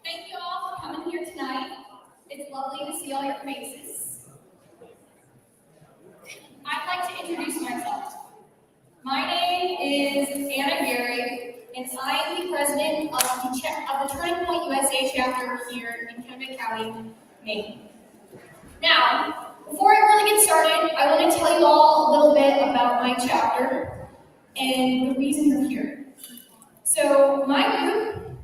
Thank you all for coming here tonight. It's lovely to see all your faces. I'd like to introduce myself. My name is Anna Gary, and I am the president of the Turning Point USA chapter here in Kennebec County, Maine. Now, before I really get started, I want to tell you all a little bit about my chapter and the reason we're here. So, my group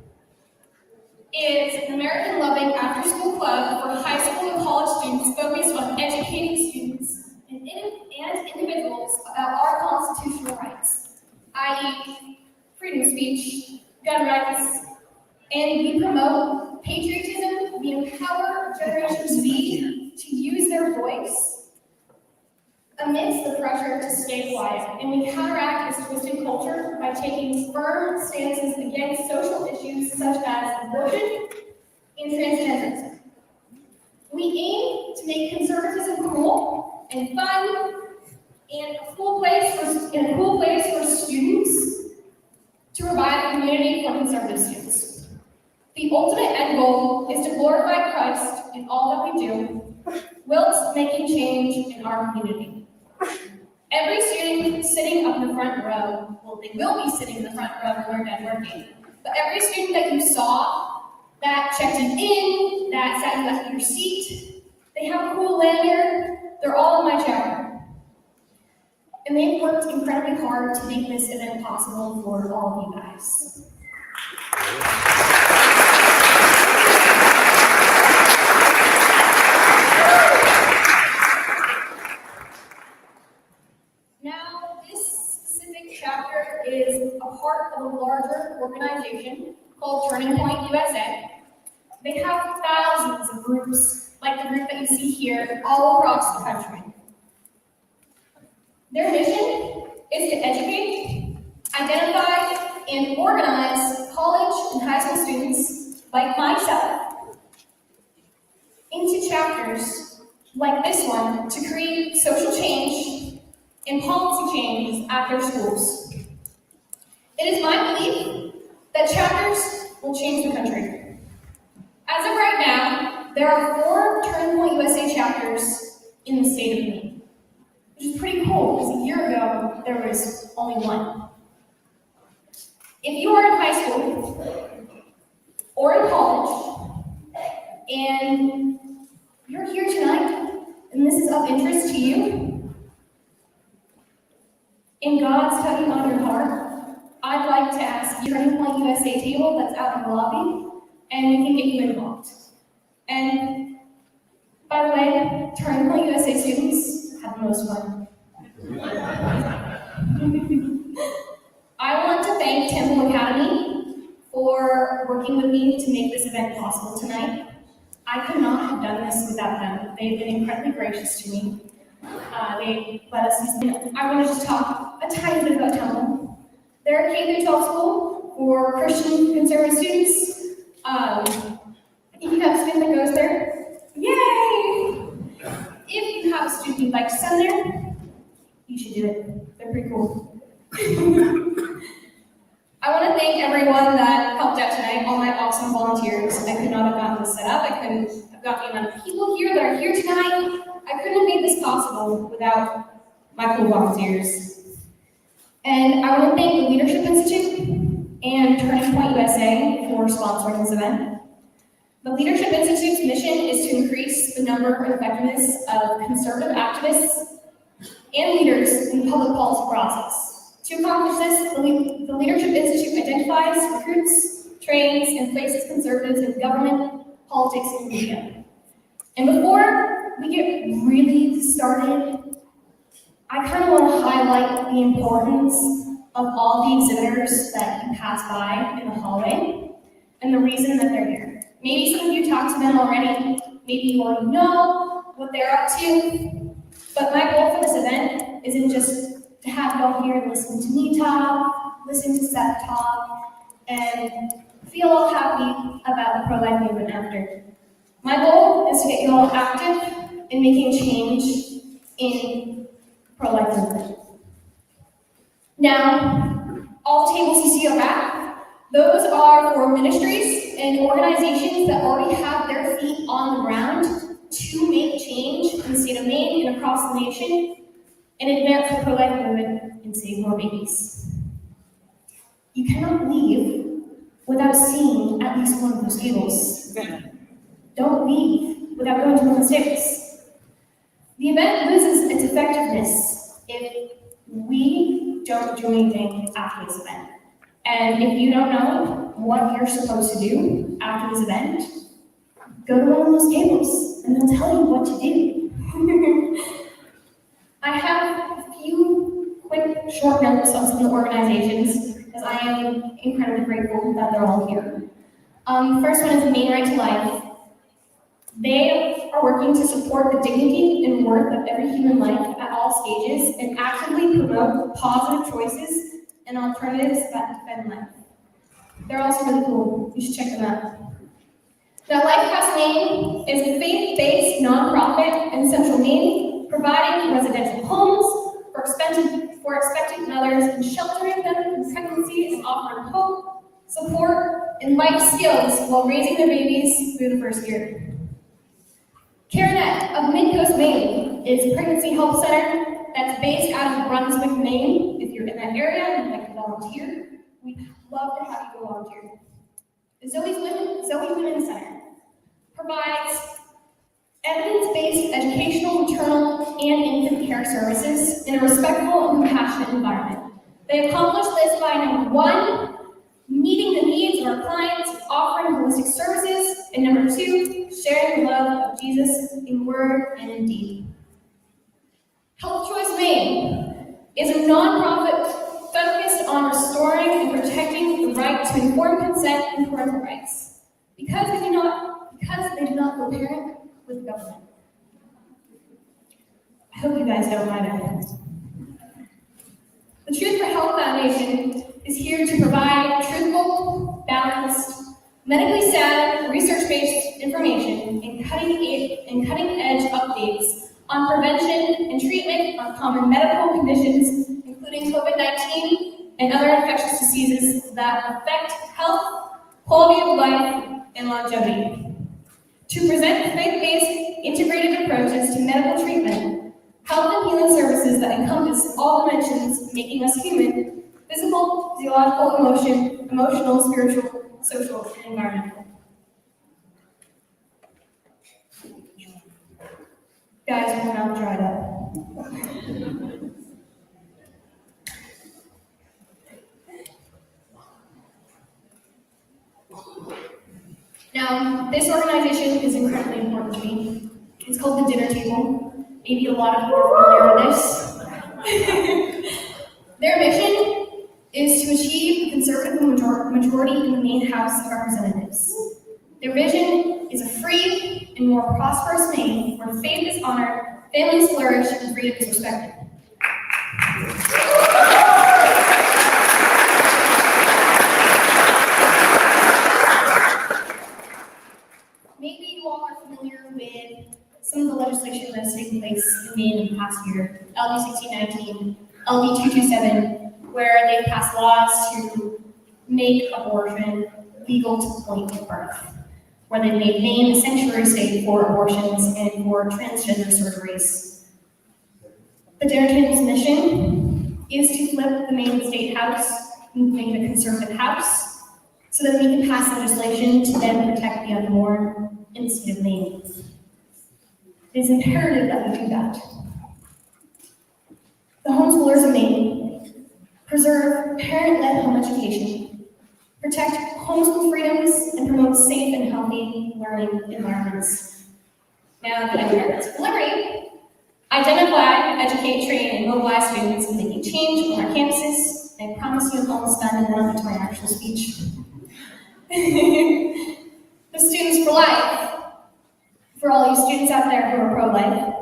is an American Loving After School Club for high school and college students focused on educating students and individuals about our constitutional rights, i.e. freedom of speech, gun rights, and we promote patriotism. We empower Generation Z to use their voice amidst the pressure to stay quiet, and we counteract this twisted culture by taking firm stances against social issues such as abortion and transgenderism. We aim to make conservatism cool and fun and a cool place for students to provide a community for conservative students. The ultimate end goal is to glorify Christ in all that we do whilst making change in our community. Every student sitting up in the front row, well, they will be sitting in the front row when we're done working, but every student that you saw that checked you in, that sat you at your seat, they have a cool lanyard, they're all in my chapter. And they've worked incredibly hard to make this event possible for all of you guys. Now, this specific chapter is a part of a larger organization called Turning Point USA. They have thousands of groups, like the group that you see here, all across the country. Their mission is to educate, identify, and organize college and high school students, like myself, into chapters like this one to create social change and policy changes at their schools. It is my belief that chapters will change the country. As of right now, there are 4 Turning Point USA chapters in the state of Maine, which is pretty cool because a year ago there was only 1. If you are in high school or in college and you're here tonight and this is of interest to you and God's tugging on your heart, I'd like to ask you Turning Point USA table that's out in the lobby, and we can get you involved. And by the way, Turning Point USA students have the most fun. I want to thank Temple Academy for working with me to make this event possible tonight. I could not have done this without them. They've been incredibly gracious to me. They let us use them. I want to just talk a tiny bit about Temple. They're a K-12 school for Christian conservative students. If you have a student that goes there, yay! If you have a student you'd like to send there, you should do it. They're pretty cool. I want to thank everyone that helped out tonight, all my awesome volunteers. I could not have gotten this set up. I couldn't have gotten the amount of people here that are here tonight. I couldn't have made this possible without my cool volunteers. And I want to thank the Leadership Institute and Turning Point USA for sponsoring this event. The Leadership Institute's mission is to increase the number and effectiveness of conservative activists and leaders in the public policy process. To accomplish this, the Leadership Institute identifies, recruits, trains, and places conservatives in government, politics, and media. And before we get really started, I kind of want to highlight the importance of all the exhibitors that you pass by in the hallway and the reason that they're here. Maybe some of you talked to them already, maybe you already know what they're up to, but my goal for this event isn't just to have y'all here and listen to me talk, listen to Seth talk, and feel all happy about the pro-life movement after. My goal is to get you all active in making change in pro-life movement. Now, all the tables you see on that, those are for ministries and organizations that already have their feet on the ground to make change in the state of Maine and across the nation and advance the pro-life movement and save more babies. You cannot leave without seeing at least one of those tables. Don't leave without going to one of the tables. The event loses its effectiveness if we don't do anything after this event. And if you don't know what you're supposed to do after this event, go to one of those tables and they'll tell you what to do. I have a few quick short notes on some of the organizations because I am incredibly grateful that they're all here. First one is the Maine Right to Life. They are working to support the dignity and worth of every human life at all stages and actively promote positive choices and alternatives that defend life. They're also really cool. You should check them out. Now, Lifehouse Maine is a faith-based nonprofit in central Maine, providing residential homes for expectant mothers and sheltering them from pregnancy and offering hope, support, and life skills while raising their babies through the first year. Kennebec of Midcoast, Maine is a pregnancy health center that's based out of Brunswick, Maine. If you're in that area and you'd like to volunteer, we'd love to have you go volunteer. The Zoe's Women's Center provides evidence-based educational, maternal, and infant care services in a respectful and compassionate environment. They accomplish this by, number one, meeting the needs of our clients, offering holistic services, and number two, sharing the love of Jesus in word and in deed. Health Choice Maine is a nonprofit focused on restoring and protecting the right to informed consent and parental rights, because they do not co-parent with government. I hope you guys don't mind it. The Truth for Health Foundation is here to provide truthful, balanced, medically sound, research-based information and cutting-edge updates on prevention and treatment of common medical conditions, including COVID-19 and other infectious diseases that affect health, quality of life, and longevity. To present faith-based integrated approaches to medical treatment, health and healing services that encompass all dimensions making us human: physical, physiological, emotional, spiritual, social, and environmental. Guys, my mouth dried up. Now, this organization is incredibly important to me. It's called the Dinner Table. Maybe a lot of people are familiar with this. Their mission is to achieve a conservative majority in the Maine House of Representatives. Their vision is a free and more prosperous Maine where faith is honored, families flourish, and freedom is respected. Maybe you all are familiar with some of the legislation that has taken place in Maine in the past year: LD 1619, LD 227, where they passed laws to make abortion legal to the point of birth, where they made Maine a sanctuary state for abortions and for transgender surgeries. The Dinner Table's mission is to flip the Maine State House and make it a conservative house so that we can pass legislation to then protect the unborn in the state of Maine. It is imperative that we do that. The homeschoolers of Maine preserve parent-led home education, protect homeschool freedoms, and promote safe and healthy learning environments. Now that I'm parents of liberty, identify, educate, train, and mobilize students in making change on our campuses. I promise you I'm almost done, and then I'll get to my actual speech. The Students for Life, for all you students out there who are pro-life,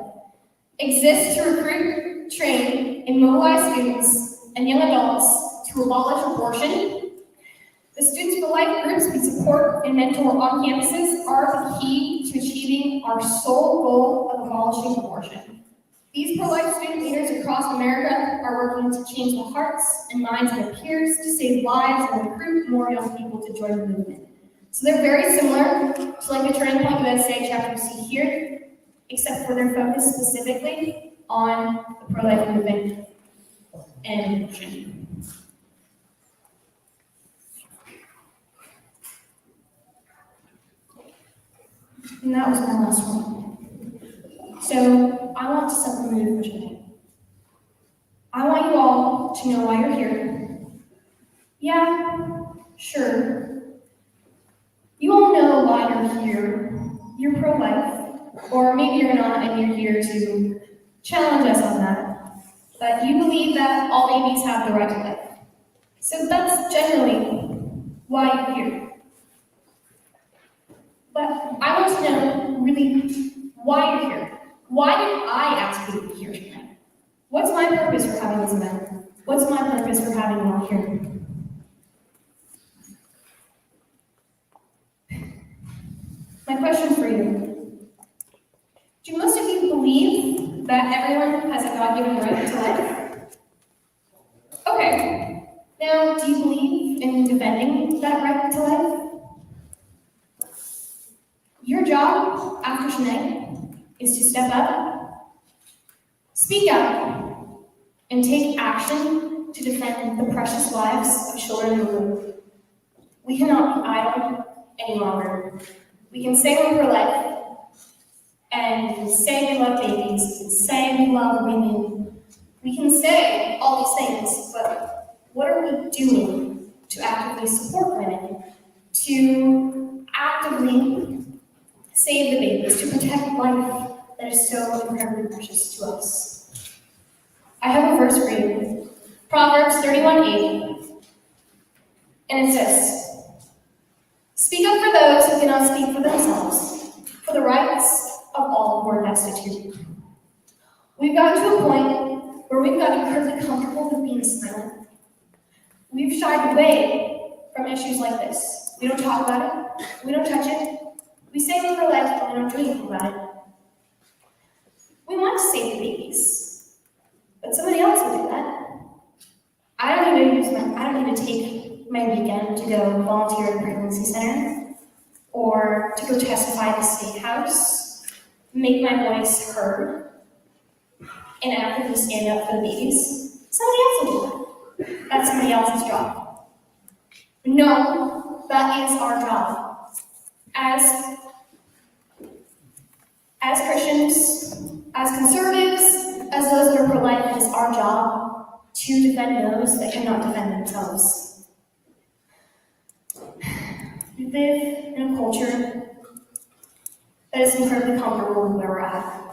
exists to recruit, train, and mobilize students and young adults to abolish abortion. The Students for Life groups we support and mentor on campuses are the key to achieving our sole goal of abolishing abortion. These pro-life student leaders across America are working to change the hearts and minds of their peers to save lives and recruit more young people to join the movement. So they're very similar to like the Turning Point USA chapter you see here, except for their focus specifically on the pro-life movement and abortion. And that was my last one. So I want to set the mood for today. I want you all to know why you're here. Yeah, sure. You all know why you're here. You're pro-life, or maybe you're not, and you're here to challenge us on that. But you believe that all babies have the right to life. So that's generally why you're here. But I want to know really why you're here. Why did I ask you to be here tonight? What's my purpose for having this event? What's my purpose for having you all here? My question for you: do most of you believe that everyone has a God-given right to life? Okay. Now, do you believe in defending that right to life? Your job after tonight is to step up, speak up, and take action to defend the precious lives of children in the womb. We cannot be idle any longer. We can say we're pro-life, and we can say we love babies, we can say we love women. We can say all these things, but what are we doing to actively support women, to actively save the babies, to protect life that is so incredibly precious to us? I have a verse for you, Proverbs 31:8, and it says, "Speak up for those who cannot speak for themselves, for the rights of all who are destitute." We've gotten to a point where we've gotten incredibly comfortable with being silent. We've shied away from issues like this. We don't talk about it. We don't touch it. We say we're pro-life, but we don't do anything about it. We want to save the babies, but somebody else will do that. I don't need to take my weekend to go volunteer at the pregnancy center, or to go testify at the state house, make my voice heard, and actively stand up for the babies. Somebody else will do that. That's somebody else's job. No, that is our job. As Christians, as conservatives, as those that are pro-life, it is our job to defend those that cannot defend themselves. We live in a culture that is incredibly comfortable with where we're at.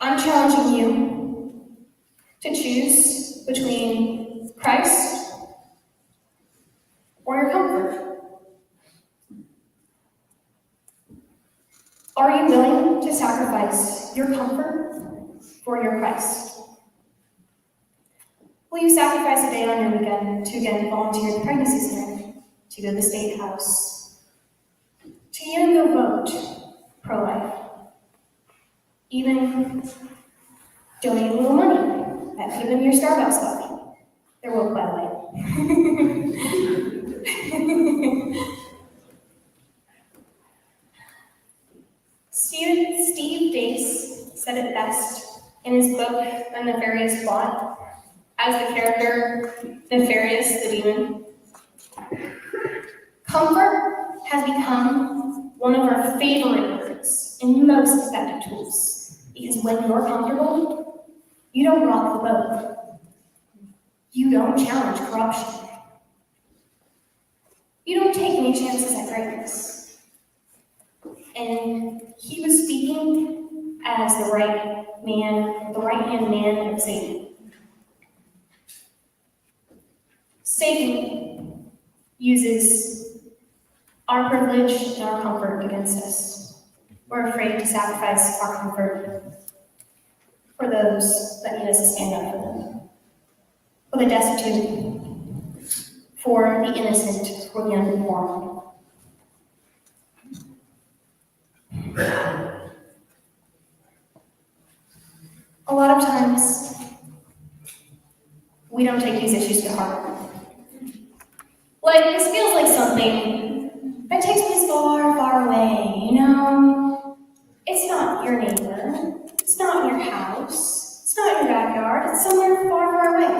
I'm challenging you to choose between Christ or your comfort. Are you willing to sacrifice your comfort for your Christ? Will you sacrifice a day on your weekend to again volunteer at the pregnancy center, to go to the state house, to even go vote pro-life, even donate a little money, that could have been your Starbucks coffee? They're woke, by the way. Steve Dace said it best in his book, The Nefarious Plot, as the character Nefarious the Demon. Comfort has become one of our favorite words and most effective tools, because when you're comfortable, you don't rock the boat. You don't challenge corruption. You don't take any chances at greatness. And he was speaking as the right-hand man of Satan. Satan uses our privilege and our comfort against us. We're afraid to sacrifice our comfort for those that need us to stand up for them, for the destitute, for the innocent, for the uninformed. A lot of times, we don't take these issues to heart. Like, this feels like something that takes place far, far away, you know? It's not your neighbor, it's not your house, it's not your backyard, it's somewhere far, far away.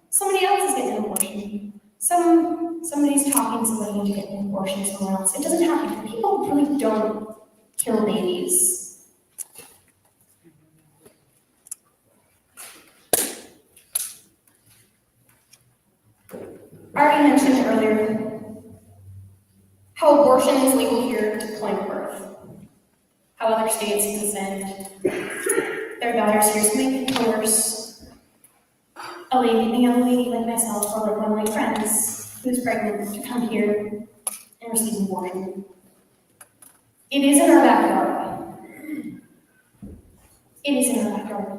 Somebody else is getting an abortion. Somebody's talking to somebody into getting an abortion somewhere else. It doesn't happen. People really don't kill babies. I already mentioned earlier how abortion is legal here to the point of birth. How other states can send their daughters here so they can coerce a young lady like myself, or like one of my friends who's pregnant, to come here and receive an abortion. It is in our backyard. It is in our backyard.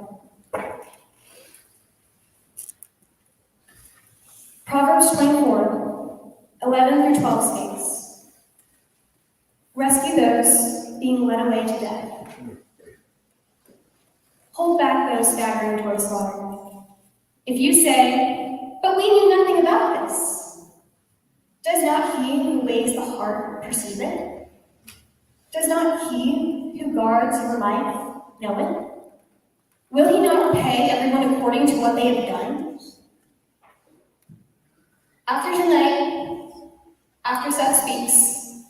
Proverbs 24, 11 through 12 states, "Rescue those being led away to death. Hold back those staggering towards slaughter. If you say, 'But we knew nothing about this,' does not he who weighs the heart perceive it? Does not he who guards your life know it? Will he not repay everyone according to what they have done? After tonight, after Seth speaks,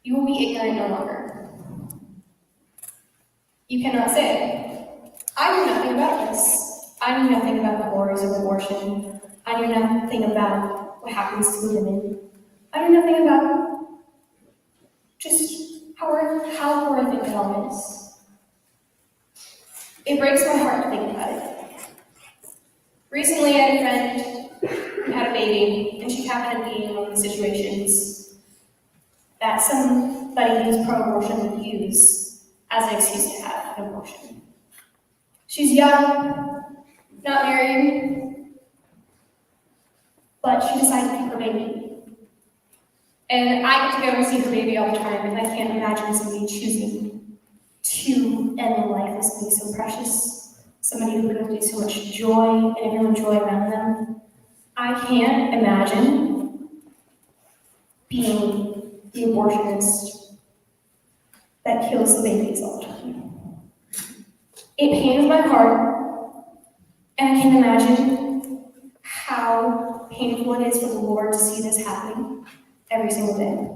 you will be ignorant no longer. You cannot say, I knew nothing about this. I knew nothing about the horrors of abortion. I knew nothing about what happens to women. I knew nothing about just how horrific it all is. It breaks my heart to think about it. Recently, I had a friend who had a baby, and she happened to be in one of the situations that somebody who's pro-abortion would use as an excuse to have an abortion. She's young, not married, but she decided to keep her baby. And I get to go and see her baby all the time, and I can't imagine somebody choosing to end their life with something so precious, somebody who brings me so much joy and everyone joy around them. I can't imagine being the abortionist that kills the babies all the time. It pains my heart, and I can imagine how painful it is for the Lord to see this happening every single day.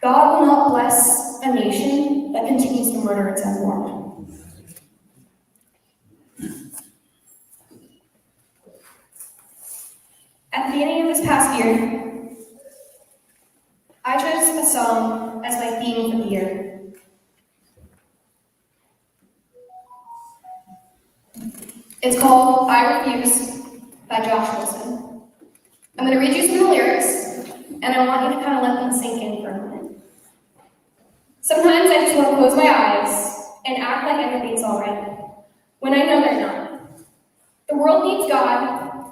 God will not bless a nation that continues to murder its unborn. At the beginning of this past year, I chose a song as my theme for the year. It's called I Refuse by Josh Wilson. I'm going to read you some of the lyrics, and I want you to kind of let them sink in for a minute. Sometimes I just want to close my eyes and act like everything's all right, when I know they're not. The world needs God,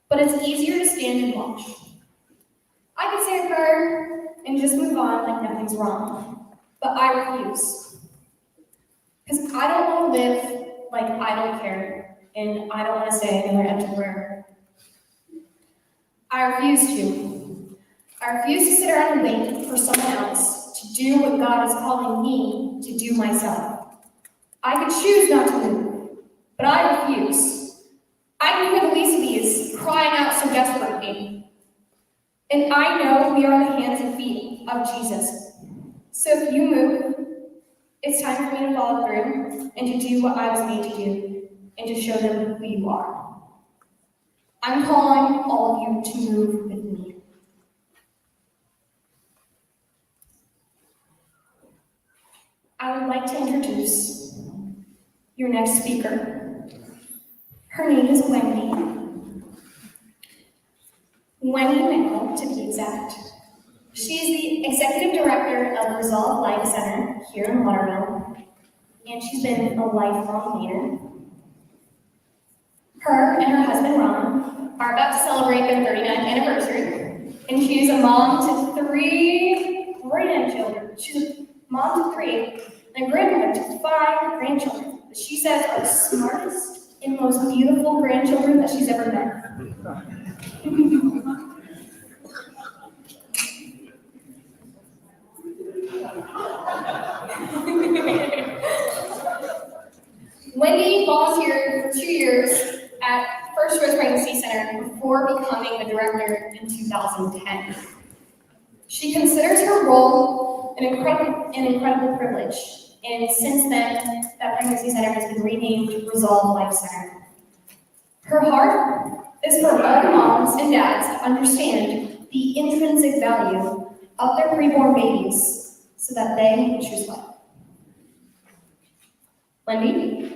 but it's easier to stand and watch. I could say a prayer and just move on like nothing's wrong, but I refuse. Because I don't want to live like I don't care, and I don't want to say another empty prayer. I refuse to. I refuse to sit around and wait for someone else to do what God is calling me to do myself. I could choose not to move, but I refuse. I can hear the least of these crying out so desperately. And I know we are the hands and feet of Jesus. So if you move, it's time for me to follow through and to do what I was made to do and to show them who you are. I'm calling all of you to move with me. I would like to introduce your next speaker. Her name is Wendy. Wendy Mickle, to be exact. She is the Executive Director of Resolve Life Center here in Waterville, and she's been a lifelong leader. Her and her husband, Ron, are about to celebrate their 39th anniversary, and she's a mom to 3 grandchildren. She's a mom to 3 and a grandmother to 5 grandchildren that she says are the smartest and most beautiful grandchildren that she's ever met. Wendy volunteered for 2 years at First Choice Pregnancy Center before becoming the director in 2010. She considers her role an incredible privilege, and since then, that pregnancy center has been renamed Resolve Life Center. Her heart is for all moms and dads to understand the intrinsic value of their preborn babies so that they can choose life. Wendy?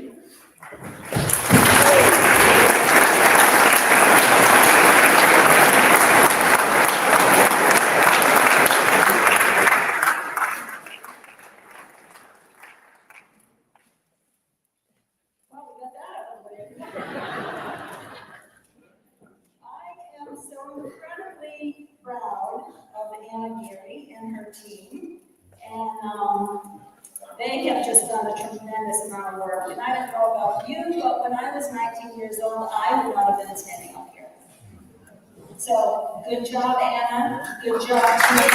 And her team, and they have just done a tremendous amount of work. And I don't know about you, but when I was 19 years old, I would not have been standing up here. So, good job, Anna. Good job, team.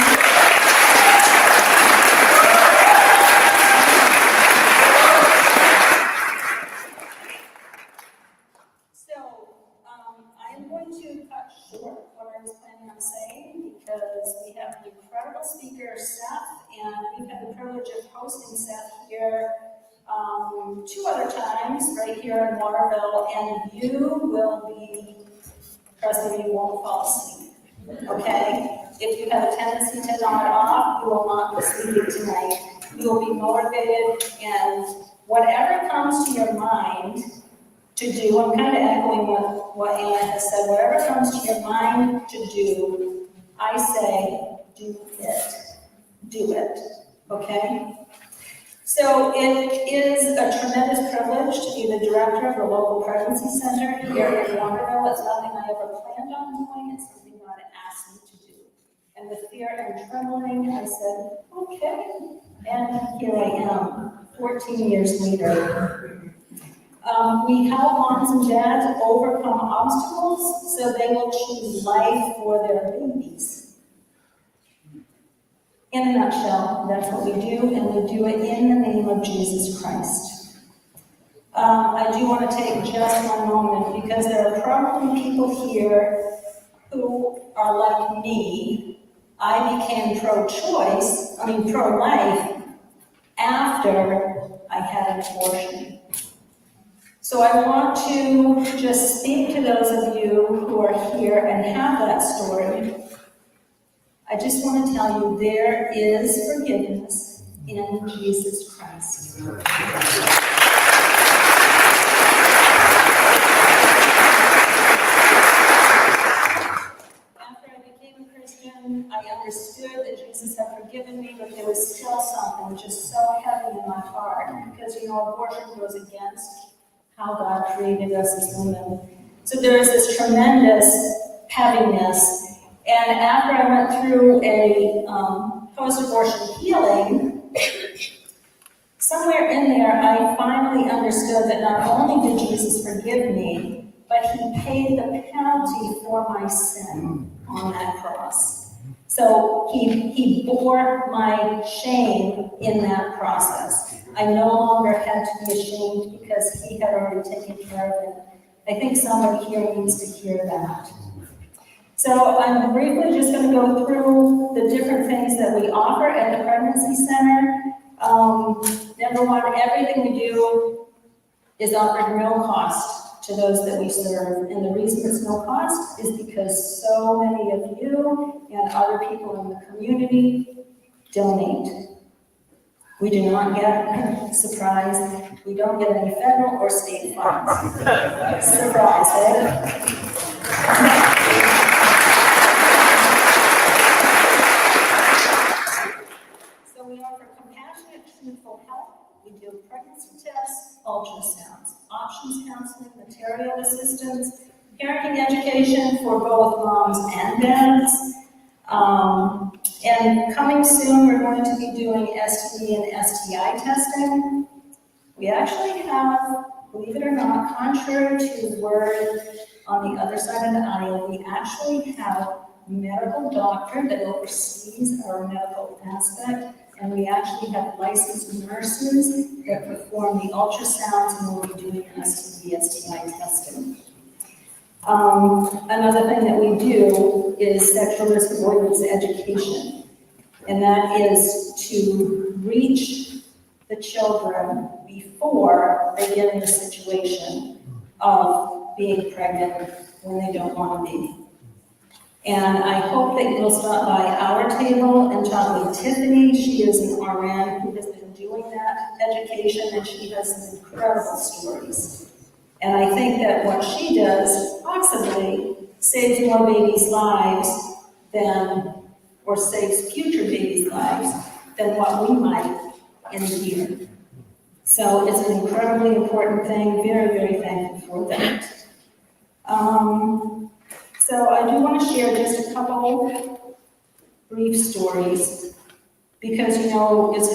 short what I was planning on saying because we have an incredible speaker, Seth, and we've had the privilege of hosting Seth here 2 other times, right here in Waterville, and you will be, trust me, you won't fall asleep, okay? If you have a tendency to nod off, you will not be sleeping tonight. You will be motivated, and whatever comes to your mind to do, I'm kind of echoing what Anna has said, whatever comes to your mind to do, I say, do it, okay? So it is a tremendous privilege to be the director of the local pregnancy center here in Waterville. It's nothing I ever planned on doing, it's something God asked me to do. And with fear and trembling, I said, okay, and here I am, 14 years later. We help moms and dads overcome obstacles so they will choose life for their babies. In a nutshell, that's what we do, and we do it in the name of Jesus Christ. I do want to take just one moment because there are probably people here who are like me. I became pro-life after I had an abortion. So I want to just speak to those of you who are here and have that story. I just want to tell you there is forgiveness in Jesus Christ. After I became a Christian, I understood that Jesus had forgiven me, but there was still something just so heavy in my heart because, abortion goes against how God created us as women. So there is this tremendous heaviness. And after I went through a post-abortion healing, somewhere in there I finally understood that not only did Jesus forgive me, but he paid the penalty for my sin on that cross. So he bore my shame in that process. I no longer had to be ashamed because he had already taken care of it. I think somebody here needs to hear that. So I'm briefly just going to go through the different things that we offer at the pregnancy center. Number one, everything we do is offered no cost to those that we serve. And the reason it's no cost is because so many of you and other people in the community donate. We do not get, surprise, we don't get any federal or state funds. Surprise, eh? So we offer compassionate, truthful help. We do pregnancy tests, ultrasounds, options counseling, material assistance, parenting education for both moms and dads. And coming soon, we're going to be doing STD and STI testing. We actually have, believe it or not, contrary to word on the other side of the aisle, we actually have a medical doctor that oversees our medical aspect, and we actually have licensed nurses that perform the ultrasounds and will be doing STD, STI testing. Another thing that we do is sexual risk avoidance education, and that is to reach the children before they get in the situation of being pregnant when they don't want to be. And I hope that you'll stop by our table and talk with Tiffany. She is an RN who has been doing that education, and she has some incredible stories. And I think that what she does possibly saves more babies' lives than, or saves future babies' lives than what we might in the year. So it's an incredibly important thing, very, very thankful for that. So I do want to share just a couple brief stories because, it's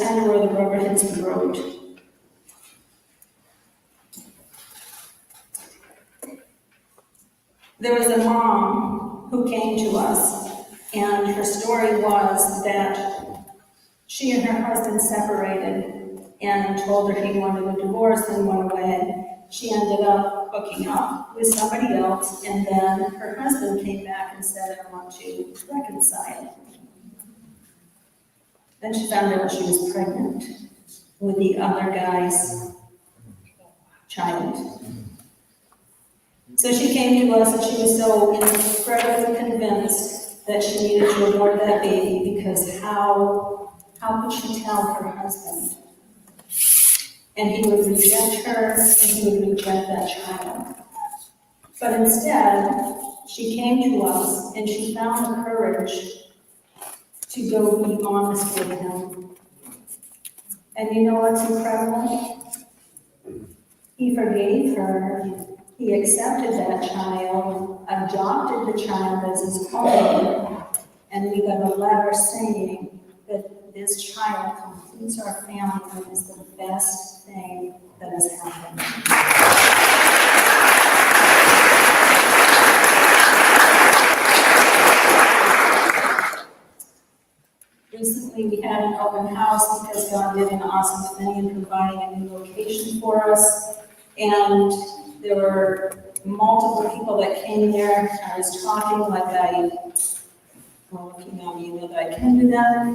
kind of where the rubber hits the road. There was a mom who came to us, and her story was that she and her husband separated and told her he wanted a divorce and went away. she ended up hooking up with somebody else, and then her husband came back and said, I want to reconcile. Then she found out she was pregnant with the other guy's child. So she came to us and she was so incredibly convinced that she needed to abort that baby because how could she tell her husband? And he would reject her and he would reject that child. But instead, she came to us and she found the courage to go be honest with him. And you know what's incredible? He forgave her. He accepted that child, adopted the child as his own, and we got a letter saying that this child completes our family and is the best thing that has happened. Recently, we had an open house because God did an awesome thing in providing a new location for us, and there were multiple people that came there. I was talking well, if you know me, you know that I can do that.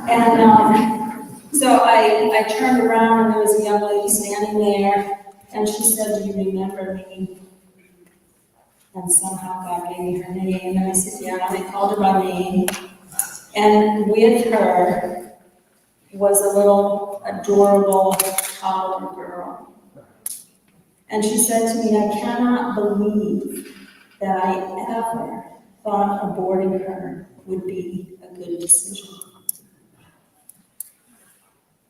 And so I turned around and there was a young lady standing there, and she said, do you remember me? And somehow God gave me her name, and I said, yeah, and I called her by name. And with her was a little adorable toddler girl. And she said to me, I cannot believe that I ever thought aborting her would be a good decision.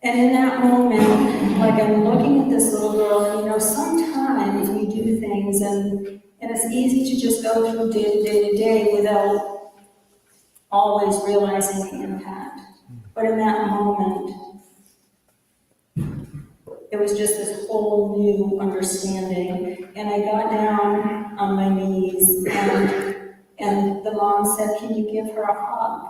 And in that moment, like I'm looking at this little girl, and you know, sometimes we do things and it's easy to just go through day to day without always realizing the impact. But in that moment, it was just this whole new understanding. And I got down on my knees and the mom said, can you give her a hug?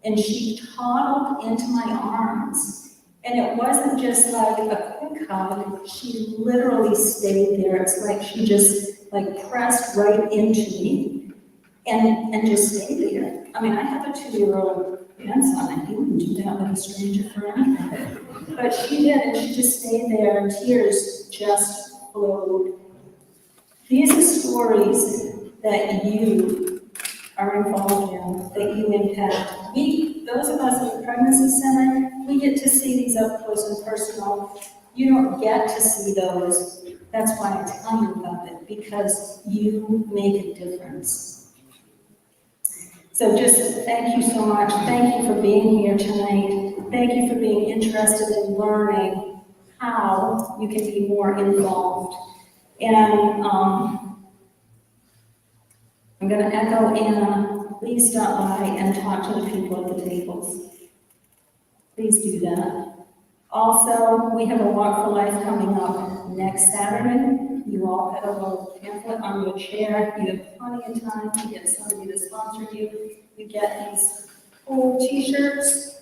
And she toddled into my arms. And it wasn't just like a quick hug, she literally stayed there. It's like she just like pressed right into me and just stayed there. I mean, I have a 2-year-old grandson, and he wouldn't do that with a stranger for anything. But she did, and she just stayed there, and tears just flowed. These are stories that you are involved in, that you impact. Those of us in the Pregnancy Center, we get to see these up close and personal. You don't get to see those. That's why I tell you about it, because you make a difference. So just thank you so much. Thank you for being here tonight. Thank you for being interested in learning how you can be more involved. And I'm going to echo Anna. Please stop by and talk to the people at the tables. Please do that. Also, we have a Walk for Life coming up next Saturday. You all have a little pamphlet on your chair. You have plenty of time to get somebody to sponsor you. You get these cool t-shirts.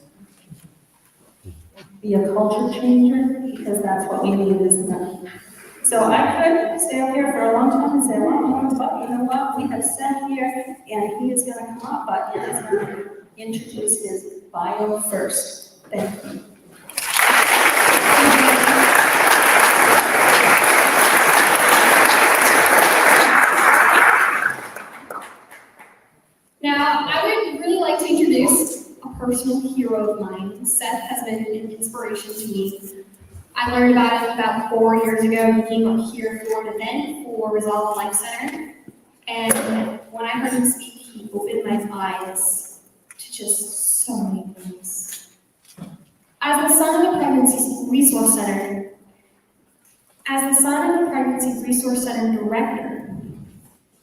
Be a culture changer, because that's what we need, isn't it? So I could stay up here for a long time and say, well, but you know what? We have Seth here, and he is going to come up, but he is going to introduce his bio first. Thank you. Now, I would really like to introduce a personal hero of mine. Seth has been an inspiration to me. I learned about him about 4 years ago. He came up here for an event for Resolve Life Center. And when I heard him speak, he opened my eyes to just so many things. As the son of the Pregnancy Resource Center director,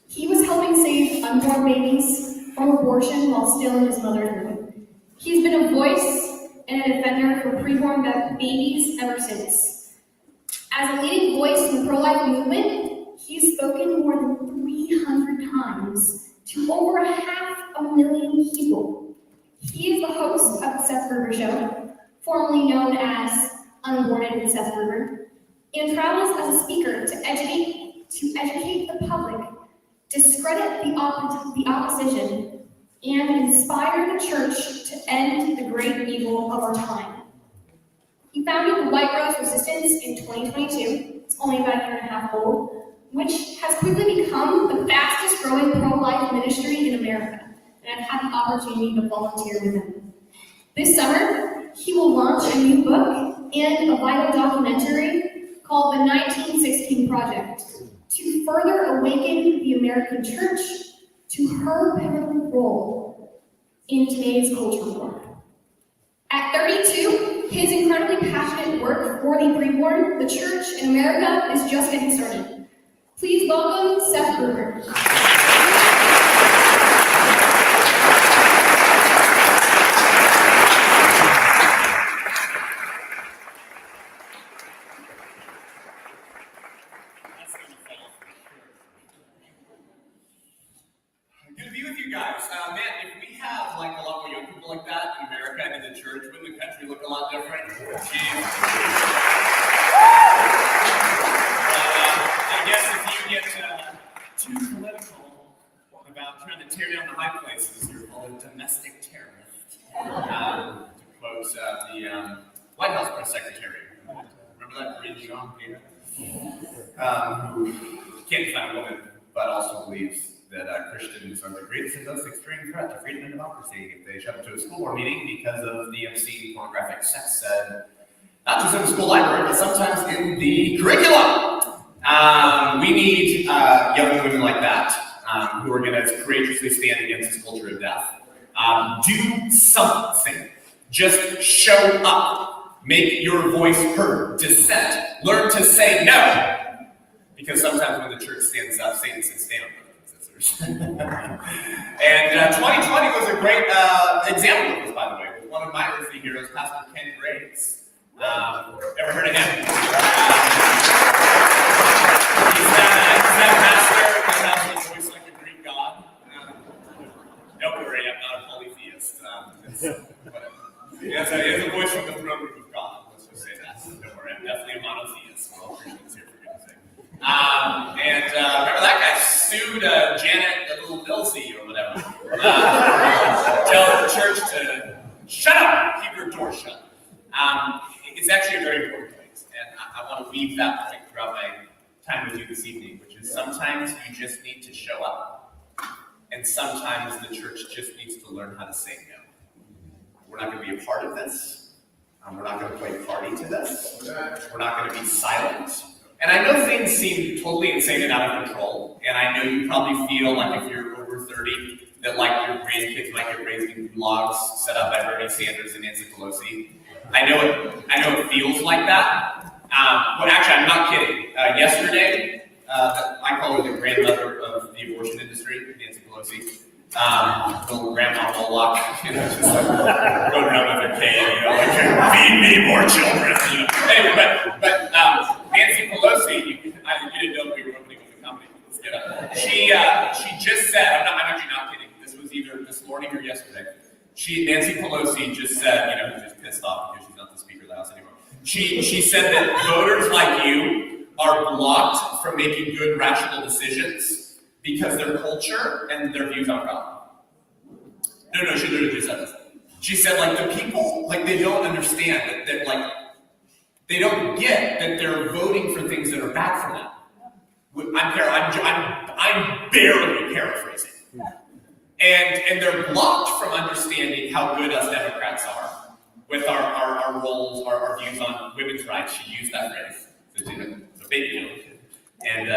he was helping save unborn babies from abortion while still in his mother's womb. He's been a voice and a defender for preborn babies ever since. As a leading voice in the pro-life movement, he's spoken more than 300 times to over 500,000 people. He is the host of the Seth Gruber Show, formerly known as Unborn with Seth Gruber. and travels as a speaker to educate the public, discredit the opposition, and inspire the church to end the great evil of our time. He founded the White Rose Resistance in 2022, it's only about a year and a half old, which has quickly become the fastest growing pro-life ministry in America, and I've had the opportunity to volunteer with him. This summer, he will launch a new book and a vital documentary called The 1916 Project to further awaken the American church to her pivotal role in today's culture war. At 32, his incredibly passionate work for the preborn, the church in America, is just getting started. Please welcome Seth Gruber. Good to be with you guys. Man, if we have like a lot more young people like that in America and in the church, wouldn't the country look a lot different? I guess if you get too political about trying to tear down the high places, you're called a domestic terrorist. To quote the White House press secretary. Remember that Bridge on here? Who can't define a woman, but also believes that Christians are the greatest and most extreme threat to freedom and democracy if they show up to a school board meeting because of the obscene pornographic sex said, not just in the school library, but sometimes in the curriculum. We need young women like that who are going to courageously stand against this culture of death. Do something. Just show up. Make your voice heard. Dissent. Learn to say no. Because sometimes when the church stands up, Satan sits down. And 2020 was a great example of this, by the way, with one of my earthly heroes, Pastor Ken Graves. Ever heard of him? He's that pastor that has a voice like a Greek god. Don't worry, I'm not a polytheist. He has a voice from the throne room of God. Let's just say that. Don't worry, I'm definitely a monotheist. We're all Christians here, for goodness sake. Remember that guy sued Janet, the little Milsey or whatever. Tell the church to shut up, keep your door shut. It's actually a very important point, and I want to weave that point throughout my time with you this evening, which is sometimes you just need to show up, and sometimes the church just needs to learn how to say no. We're not going to be a part of this. We're not going to play party to this. We're not going to be silent. And I know things seem totally insane and out of control, and I know you probably feel like if you're over 30, that like your grandkids might get raised in gulags set up by Bernie Sanders and Nancy Pelosi. I know it feels like that. But actually, I'm not kidding. Yesterday, I call her the grandmother of the abortion industry, Nancy Pelosi. Little grandma Moloch, just like going around with her cane, like, feed me more children. Anyway, but Nancy Pelosi, you didn't know we were opening with the company. Let's get up. She just said, I'm actually not kidding. This was either this morning or yesterday. Nancy Pelosi just said, just pissed off because she's not the Speaker of the House anymore. She said that voters like you are blocked from making good, rational decisions because their culture and their views on God. No, she literally just said this. She said, the people, they don't understand that they don't get that they're voting for things that are bad for them. I'm barely paraphrasing. And they're blocked from understanding how good us Democrats are with our roles, our views on women's rights. She used that phrase. It's a big deal. And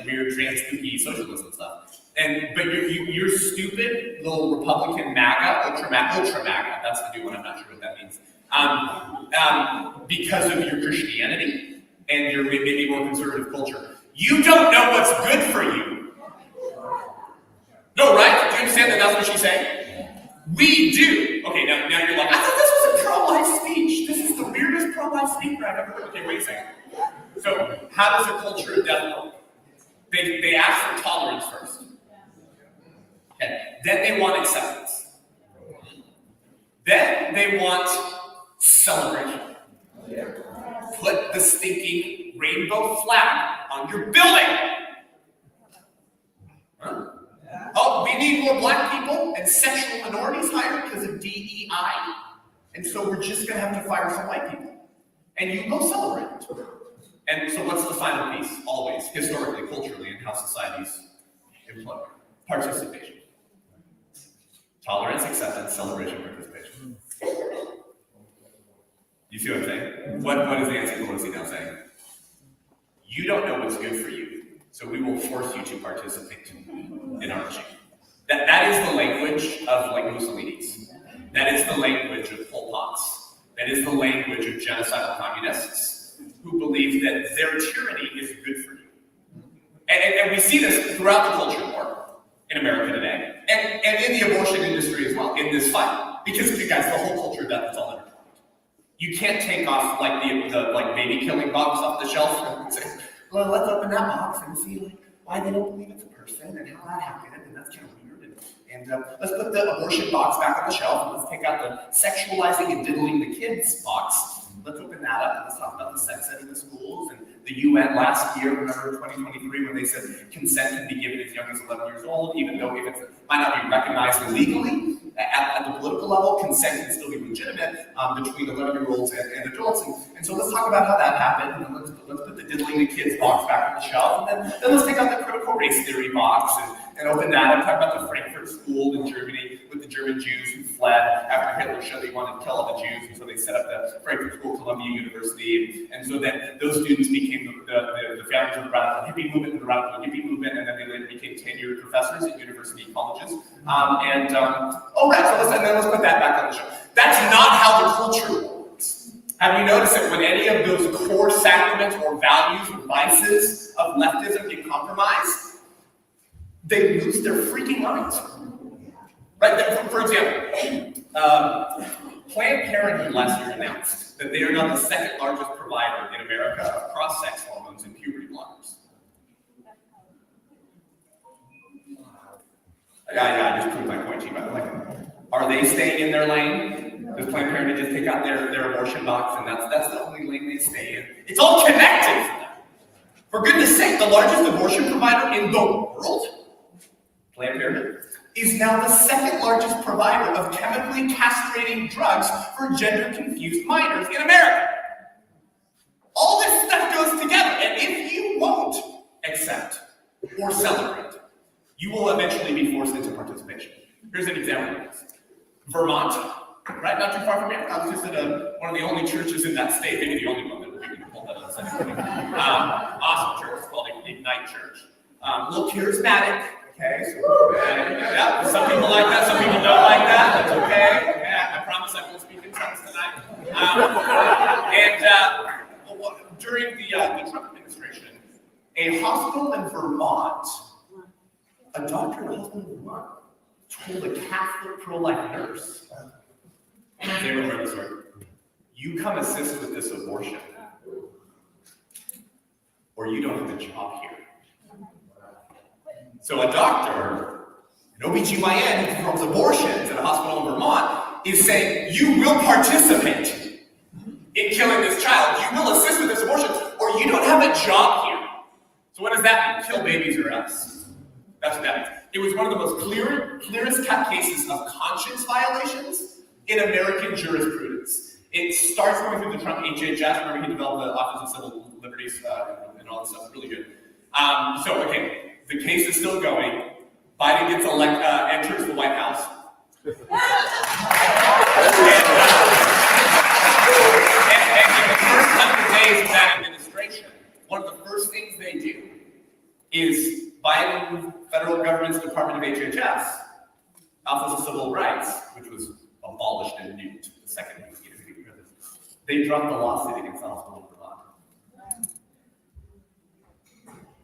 weird trans spooky socialism stuff. But you're stupid little Republican MAGA, ultra MAGA. That's the new one. I'm not sure what that means. Because of your Christianity and your maybe more conservative culture, you don't know what's good for you. No, right? Do you understand that that's what she's saying? We do. Okay, now you're like, I thought this was a pro-life speech. This is the weirdest pro-life speaker I've ever heard. Okay, wait a second. So, how does a culture of death work? They ask for tolerance first. Okay. Then they want acceptance. Then they want celebration. Put the stinking rainbow flag on your building. Huh? Oh, we need more black people and sexual minorities hired because of DEI. And so we're just going to have to fire some white people. And you go celebrate it. And so what's the final piece? Always, historically, culturally, in how societies employ participation. Tolerance, acceptance, celebration, participation. You see what I'm saying? What is Nancy Pelosi now saying? You don't know what's good for you, so we will force you to participate in our regime. That is the language of like Mussolini's. That is the language of Pol Pot's. That is the language of genocidal communists who believe that their tyranny is good for you. And we see this throughout the culture war in America today, and in the abortion industry as well, in this fight. Because you guys, the whole culture of death is all intertwined. You can't take off like the like baby killing box off the shelf and say, well, let's open that box and see like why they don't believe it's a person and how that happened, and that's kind of weird. And let's put the abortion box back on the shelf, and let's take out the sexualizing and diddling the kids box. Let's open that up, and let's talk about the sex ed in the schools. And the UN last year, remember 2023, when they said consent can be given as young as 11 years old, even though if it might not be recognized legally at the political level, consent can still be legitimate between 11-year-olds and adults. And so let's talk about how that happened, and let's put the diddling the kids box back on the shelf, and then let's take out the critical race theory box and open that and talk about the Frankfurt School in Germany with the German Jews who fled after Hitler showed they wanted to kill all the Jews, and so they set up the Frankfurt School, Columbia University, and so then those students became the founders of the radical hippie movement and the radical hippie movement, and then they later became tenured professors at university colleges. Let's put that back on the show. That's not how the culture works. Have you noticed that when any of those core sacraments or values or vices of leftism get compromised, they lose their freaking minds? Right? For example, Planned Parenthood last year announced that they are now the second largest provider in America of cross-sex hormones and puberty blockers. I just proved my point to you, by the way. Are they staying in their lane? Does Planned Parenthood just take out their abortion box and that's the only lane they stay in? It's all connected for them. For goodness sake, the largest abortion provider in the world, Planned Parenthood, is now the second largest provider of chemically castrating drugs for gender-confused minors in America. All this stuff goes together, and if you won't accept or celebrate, you will eventually be forced into participation. Here's an example of this. Vermont, right, not too far from here. I was just at one of the only churches in that state, maybe the only one that we can pull that on Sunday. Awesome church, it's called Ignite Church. A little charismatic, okay? So, yeah, some people like that, some people don't like that, that's okay. Yeah, I promise I won't speak in tongues tonight. During the Trump administration, a hospital in Vermont, a doctor in a hospital in Vermont, told a Catholic pro-life nurse, they remember this word, you come assist with this abortion, or you don't have a job here. So a doctor, an OBGYN who performs abortions at a hospital in Vermont, is saying, you will participate in killing this child, you will assist with this abortion, or you don't have a job here. So what does that mean? Kill babies or else. That's what that means. It was one of the most clearest cut cases of conscience violations in American jurisprudence. It starts going through the Trump HHS. Remember, he developed the Office of Civil Liberties and all this stuff. Really good. The case is still going. Biden gets enters the White House. And in the first 100 days of that administration, one of the first things they do is Biden federal government's Department of HHS, Office of Civil Rights, which was abolished and nuked the second he became president. They dropped the lawsuit against the hospital in Vermont.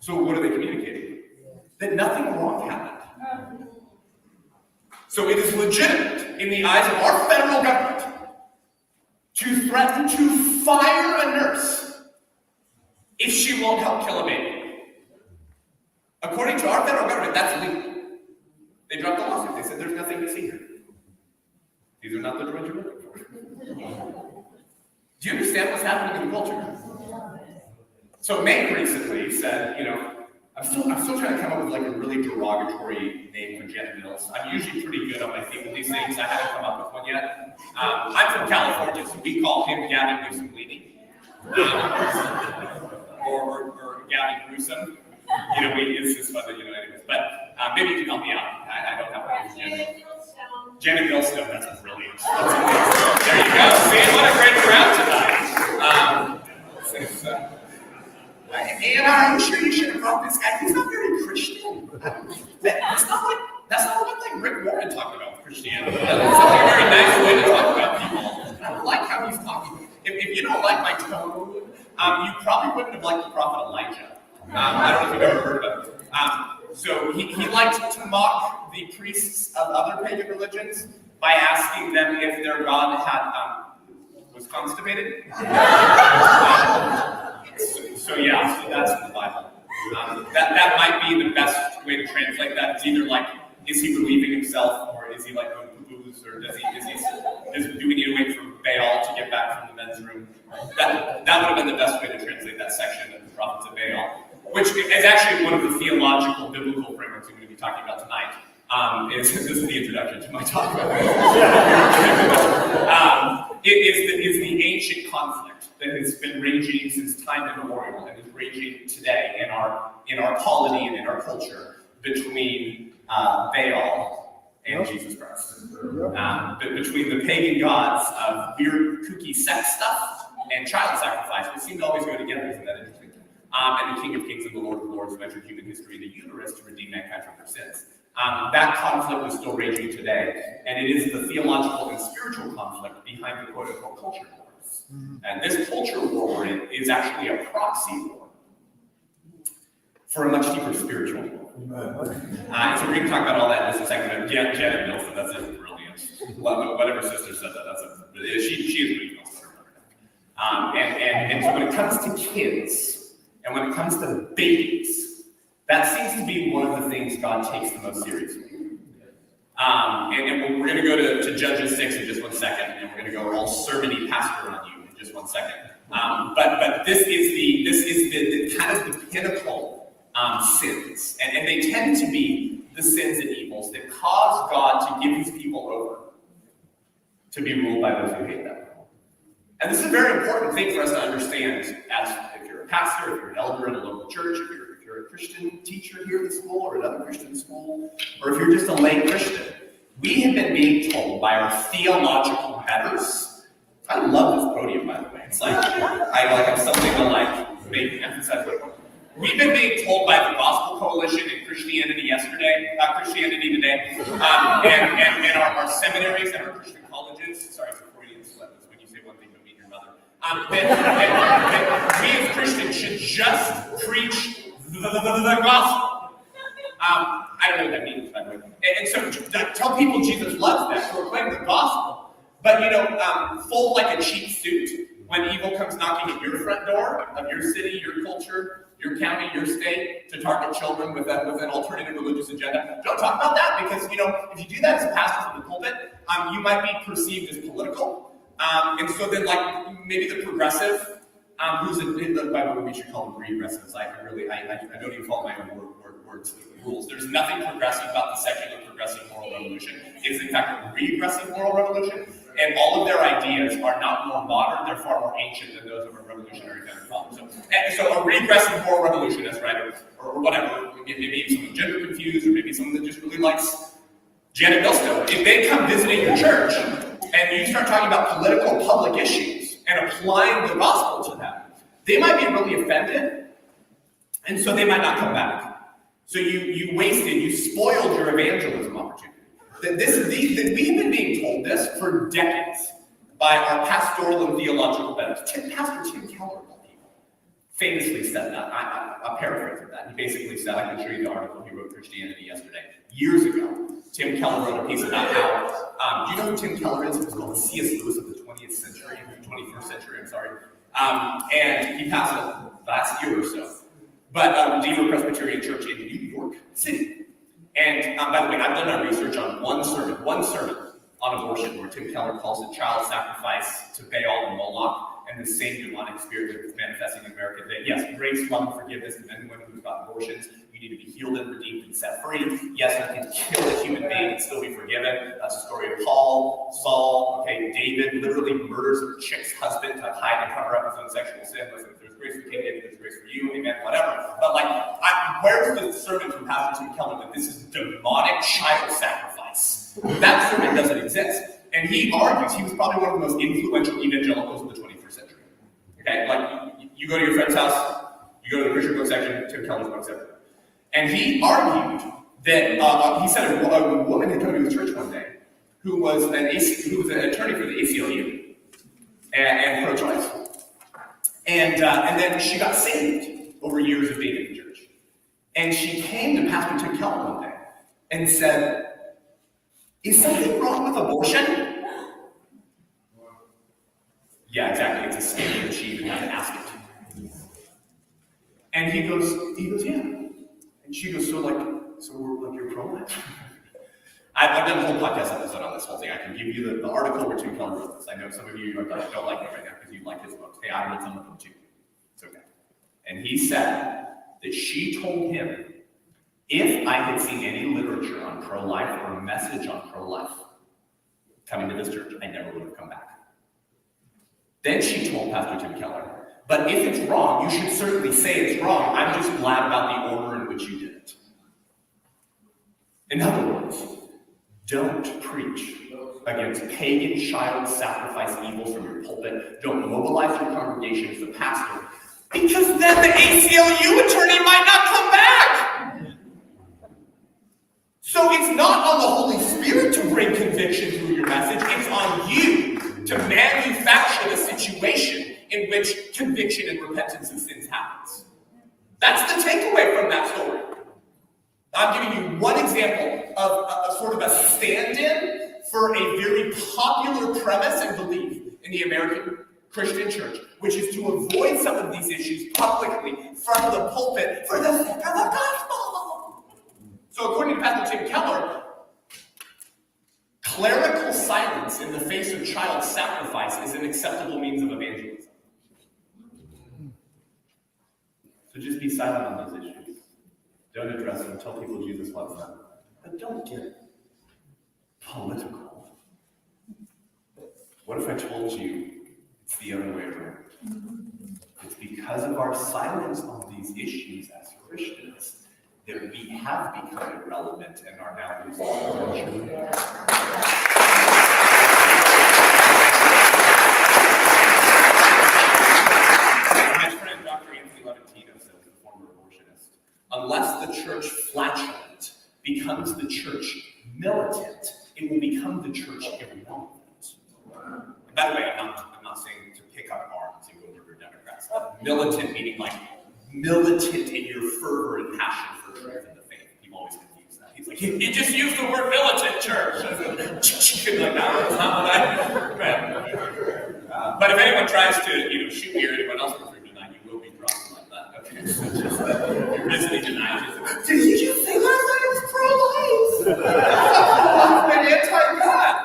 So what are they communicating? That nothing wrong happened. So it is legitimate in the eyes of our federal government to threaten to fire a nurse if she won't help kill a baby. According to our federal government, that's legal. They dropped the lawsuit. They said there's nothing to see here. These are not the droids you're looking for. Do you understand what's happening in the culture? So Maine recently said, I'm still trying to come up with like a really derogatory name for Janet Mills. I'm usually pretty good on my feet with these things. I haven't come up with one yet. I'm from California, so we call him Gavin Newsom-Leamy. Or Gavin Gruesome. It's just fun that, anyways. But maybe you can help me out. I don't have one. Janet Millstone, that's brilliant. There you go. See, what a great crowd tonight. And I'm sure you should have brought this guy. He's not very Christian. That's not what Rick Warren talked about with Christianity. That's not a very nice way to talk about people. I don't like how he's talking. If you don't like my tone, you probably wouldn't have liked the prophet Elijah. I don't know if you've ever heard of him. So he liked to mock the priests of other pagan religions by asking them if their god was constipated. So that's in the Bible. That might be the best way to translate that. It's either like, is he relieving himself, or is he like going booze, or do we need to wait for Baal to get back from the men's room? That would have been the best way to translate that section of the prophets of Baal, which is actually one of the theological, biblical frameworks I'm going to be talking about tonight. This is the introduction to my talk. Is the ancient conflict that has been raging since time immemorial and is raging today in our polity and in our culture between Baal and Jesus Christ. Between the pagan gods of weird, kooky sex stuff and child sacrifice, which seem to always go together, isn't that interesting? And the King of Kings and the Lord of Lords who entered human history, the uterus, to redeem mankind from their sins. That conflict is still raging today, and it is the theological and spiritual conflict behind the quote-unquote culture wars. And this culture war we're in is actually a proxy war for a much deeper spiritual war. So we're going to talk about all that in just a second. Janet Mills, that's brilliant. Whatever sister said that, she is pretty close to her. And so when it comes to kids, and when it comes to babies, that seems to be one of the things God takes the most seriously. And we're going to go to Judges 6 in just 1 second, and we're going to go all sermony pastor on you in just 1 second. But this is the kind of the pinnacle sins, and they tend to be the sins and evils that cause God to give His people over to be ruled by those who hate them. And this is a very important thing for us to understand, as if you're a pastor, if you're an elder in a local church, if you're a Christian teacher here at the school or another Christian school, or if you're just a lay Christian. We have been being told by our theological betters. I love this podium, by the way. It's like I have something to make emphasize. We've been being told by the Gospel Coalition and Christianity Today, and our seminaries and our Christian colleges. Sorry, it's a Freudian slip. It's when you say one thing but mean your mother. That we as Christians should just preach the gospel. I don't know what that means, by the way. And so tell people Jesus loves them, proclaim the gospel. But fold like a cheap suit when evil comes knocking at your front door of your city, your culture, your county, your state, to target children with an alternative religious agenda. Don't talk about that, because if you do that as a pastor from the pulpit, you might be perceived as political. And so then maybe the progressive, who's by the way, we should call them regressives. I don't even follow my own words rules. There's nothing progressive about the secular progressive moral revolution. It's in fact a regressive moral revolution, and all of their ideas are not more modern, they're far more ancient than those of a revolutionary founding father. So a regressive moral revolution, that's right, or whatever, maybe someone gender confused, or maybe someone that just really likes Janet Millstone. If they come visiting your church and you start talking about political public issues and applying the gospel to them, they might be really offended, and so they might not come back. So you spoiled your evangelism opportunity. We've been being told this for decades by our pastoral and theological betters. Pastor Tim Keller, famously said that. I'll paraphrase that. He basically said, I can show you the article he wrote Christianity Yesterday. Years ago, Tim Keller wrote a piece about how, do you know who Tim Keller is? It was called the C.S. Lewis of the 20th century, 21st century, I'm sorry. And he passed it last year or so. But Redeemer Presbyterian Church in New York City. And by the way, I've done my research on one sermon on abortion, where Tim Keller calls it child sacrifice to Baal and Moloch. and the same demonic spirit that is manifesting in America today. Yes, grace, love, and forgiveness to men and women who've got abortions. You need to be healed and redeemed and set free. Yes, you can kill a human being and still be forgiven. That's the story of Paul, Saul, okay, David literally murders a chick's husband to hide and cover up his own sexual sin. Listen, if there's grace for King David, there's grace for you, amen, whatever. But like, where's the sermon from Pastor Tim Keller that this is demonic child sacrifice? That sermon doesn't exist. And he argues, he was probably one of the most influential evangelicals of the 21st century. Okay, like, you go to your friend's house, you go to the Christian book section, Tim Keller's book section. And he argued that, he said a woman had come to his church one day who was an attorney for the ACLU and pro-choice. And then she got saved over years of being in the church. And she came to Pastor Tim Keller one day and said, "Is something wrong with abortion?" Yeah, exactly. It's a skin that she even had to ask it. And he goes, yeah. And she goes, so you're pro-life? I've done a whole podcast episode on this whole thing. I can give you the article where Tim Keller wrote this. I know some of you don't like it right now because you like his books. Hey, I read some of them too. It's okay. And he said that she told him, if I had seen any literature on pro-life or a message on pro-life coming to this church, I never would have come back. Then she told Pastor Tim Keller, but if it's wrong, you should certainly say it's wrong. I'm just glad about the order in which you did it. In other words, don't preach against pagan child sacrifice evils from your pulpit. Don't mobilize your congregation as the pastor, because then the ACLU attorney might not come back. So it's not on the Holy Spirit to bring conviction through your message. It's on you to manufacture the situation in which conviction and repentance of sins happens. That's the takeaway from that story. I'm giving you one example of a sort of a stand-in for a very popular premise and belief in the American Christian church, which is to avoid some of these issues publicly from the pulpit for the sake of the gospel. So according to Pastor Tim Keller, clerical silence in the face of child sacrifice is an acceptable means of evangelism. So just be silent on those issues. Don't address them. Tell people Jesus loves them. But don't get political. What if I told you it's the other way around? It's because of our silence on these issues as Christians that we have become irrelevant and are now losing attention. My friend Dr. Anthony Levantino says, the former abortionist, unless the church flatulent becomes the church militant, it will become the church irrelevant. By the way, I'm not saying to pick up arms and go murder Democrats. Militant meaning like militant in your fervor and passion for truth and the faith. People always confuse that. He's like, you just used the word militant, church. Like, no, that's not what I meant. But if anyone tries to, shoot me or anyone else for tonight, you will be dropped like that. Okay, so just you're visiting tonight. Did you just say last night it was pro-life? And anti-God?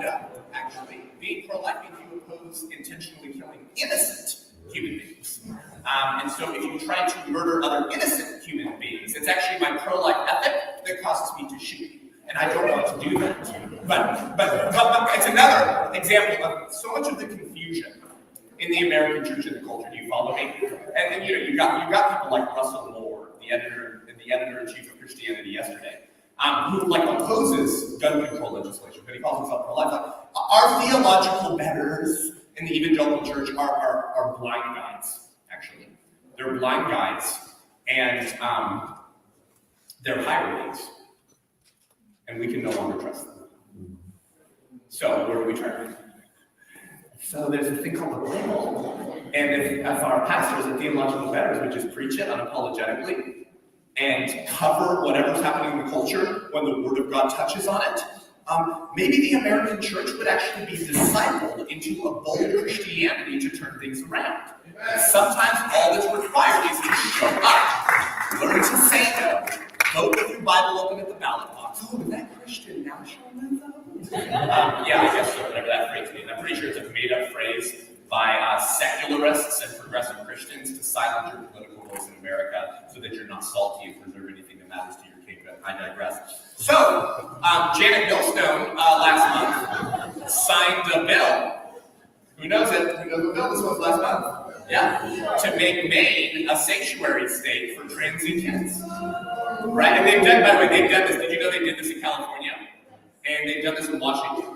No, actually, being pro-life means you oppose intentionally killing innocent human beings. And so if you try to murder other innocent human beings, it's actually my pro-life ethic that causes me to shoot you. And I don't want to do that. But it's another example of so much of the confusion in the American church and the culture. Do you follow me? And you got people like Russell Moore, the editor-in-chief of Christianity Yesterday, who opposes gun control legislation, but he calls himself pro-life. Our theological betters in the evangelical church are blind guides, actually. They're blind guides, and they're hirelings, and we can no longer trust them. So where do we turn? So there's a thing called the Bible, and if our pastors and theological betters would just preach it unapologetically and cover whatever's happening in the culture when the Word of God touches on it, maybe the American church would actually be discipled into a bold Christianity to turn things around. Sometimes all that's required is to show up, learn to say no, vote with your Bible open at the ballot box. Oh, is that Christian nationalism? Yeah, I guess so, whatever that phrase means. I'm pretty sure it's a made-up phrase by secularists and progressive Christians to silence your political voice in America so that you're not salty and preserve anything that matters to your king, but I digress. So, Janet Millstone last month signed a bill. Who knows it? Who knows what bill this was last month? Yeah. To make Maine a sanctuary state for transient kids. Right? And they've done, by the way, they've done this. Did you know they did this in California? And they've done this in Washington.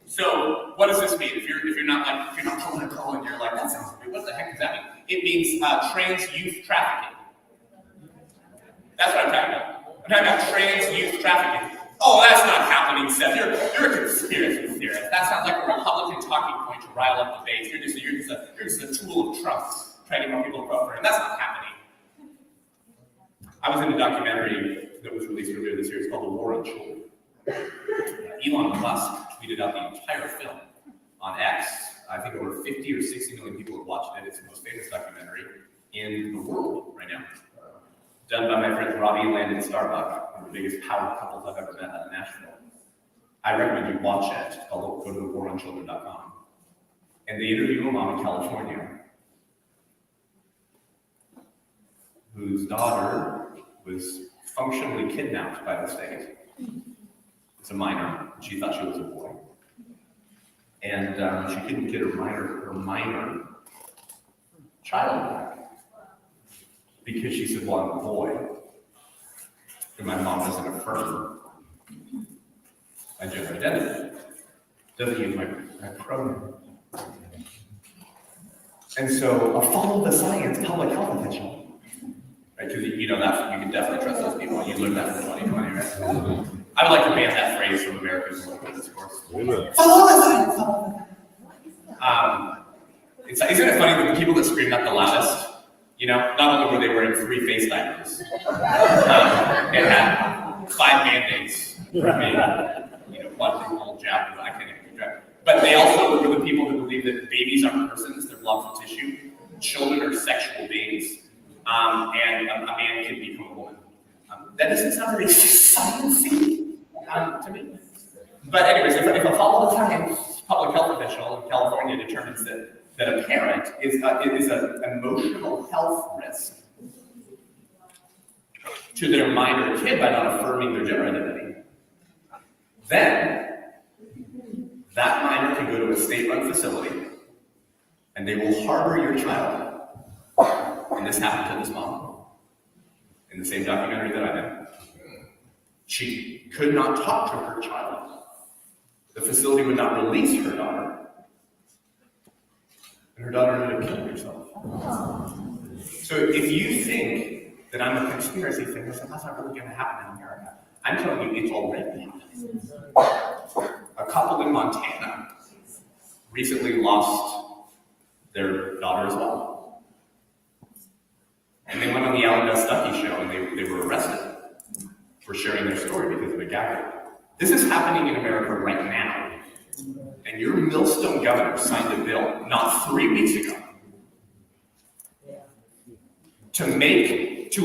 So what does this mean? If you're not political and you're like, that sounds weird, what the heck does that mean? It means trans youth trafficking. That's what I'm talking about. I'm talking about trans youth trafficking. Oh, that's not happening, Seth. You're a conspiracy theorist. That sounds like a Republican talking point to rile up the base. You're just a tool of Trump trying to get more people to vote for him. That's not happening. I was in a documentary that was released earlier this year. It's called The War on Children. Elon Musk tweeted out the entire film on X. I think over 50 or 60 million people have watched it. It's the most famous documentary in the world right now. Done by my friends Robbie and Landon Starbuck, one of the biggest power couples I've ever met out of Nashville. I recommend you watch it. It's called, go to thewaronchildren.com. And they interview a mom in California whose daughter was functionally kidnapped by the state. It's a minor. She thought she was a boy. And she couldn't get her minor child back because she said, well, I'm a boy. And my mom doesn't affirm my gender identity. Doesn't use my pronoun. And so a follow the science public health official. Right? Because you know that you can definitely trust those people. You learned that from 2020, right? I would like to ban that phrase from American political discourse. Follow the science. Isn't it funny that the people that scream that the loudest, you know, not only were they wearing 3 face diapers, and had 5 mandates from me, you know, one thing called jab, I can't even jab. But they also were the people that believe that babies aren't persons, they're blobs of tissue. Children are sexual beings, and a man can become a woman. That doesn't sound very sciencey to me. But anyways, if a follow the science public health official in California determines that a parent is an emotional health risk to their minor kid by not affirming their gender identity, then that minor can go to a state-run facility and they will harbor your child. And this happened to this mom in the same documentary that I did. She could not talk to her child. The facility would not release her daughter. And her daughter ended up killing herself. So if you think that I'm a conspiracy theorist, that's not really going to happen in America. I'm telling you, it's already happening. A couple in Montana recently lost their daughter as well. And they went on the Alan Stuckey show and they were arrested for sharing their story because of a gag. This is happening in America right now. And your Millstone governor signed a bill not 3 weeks ago to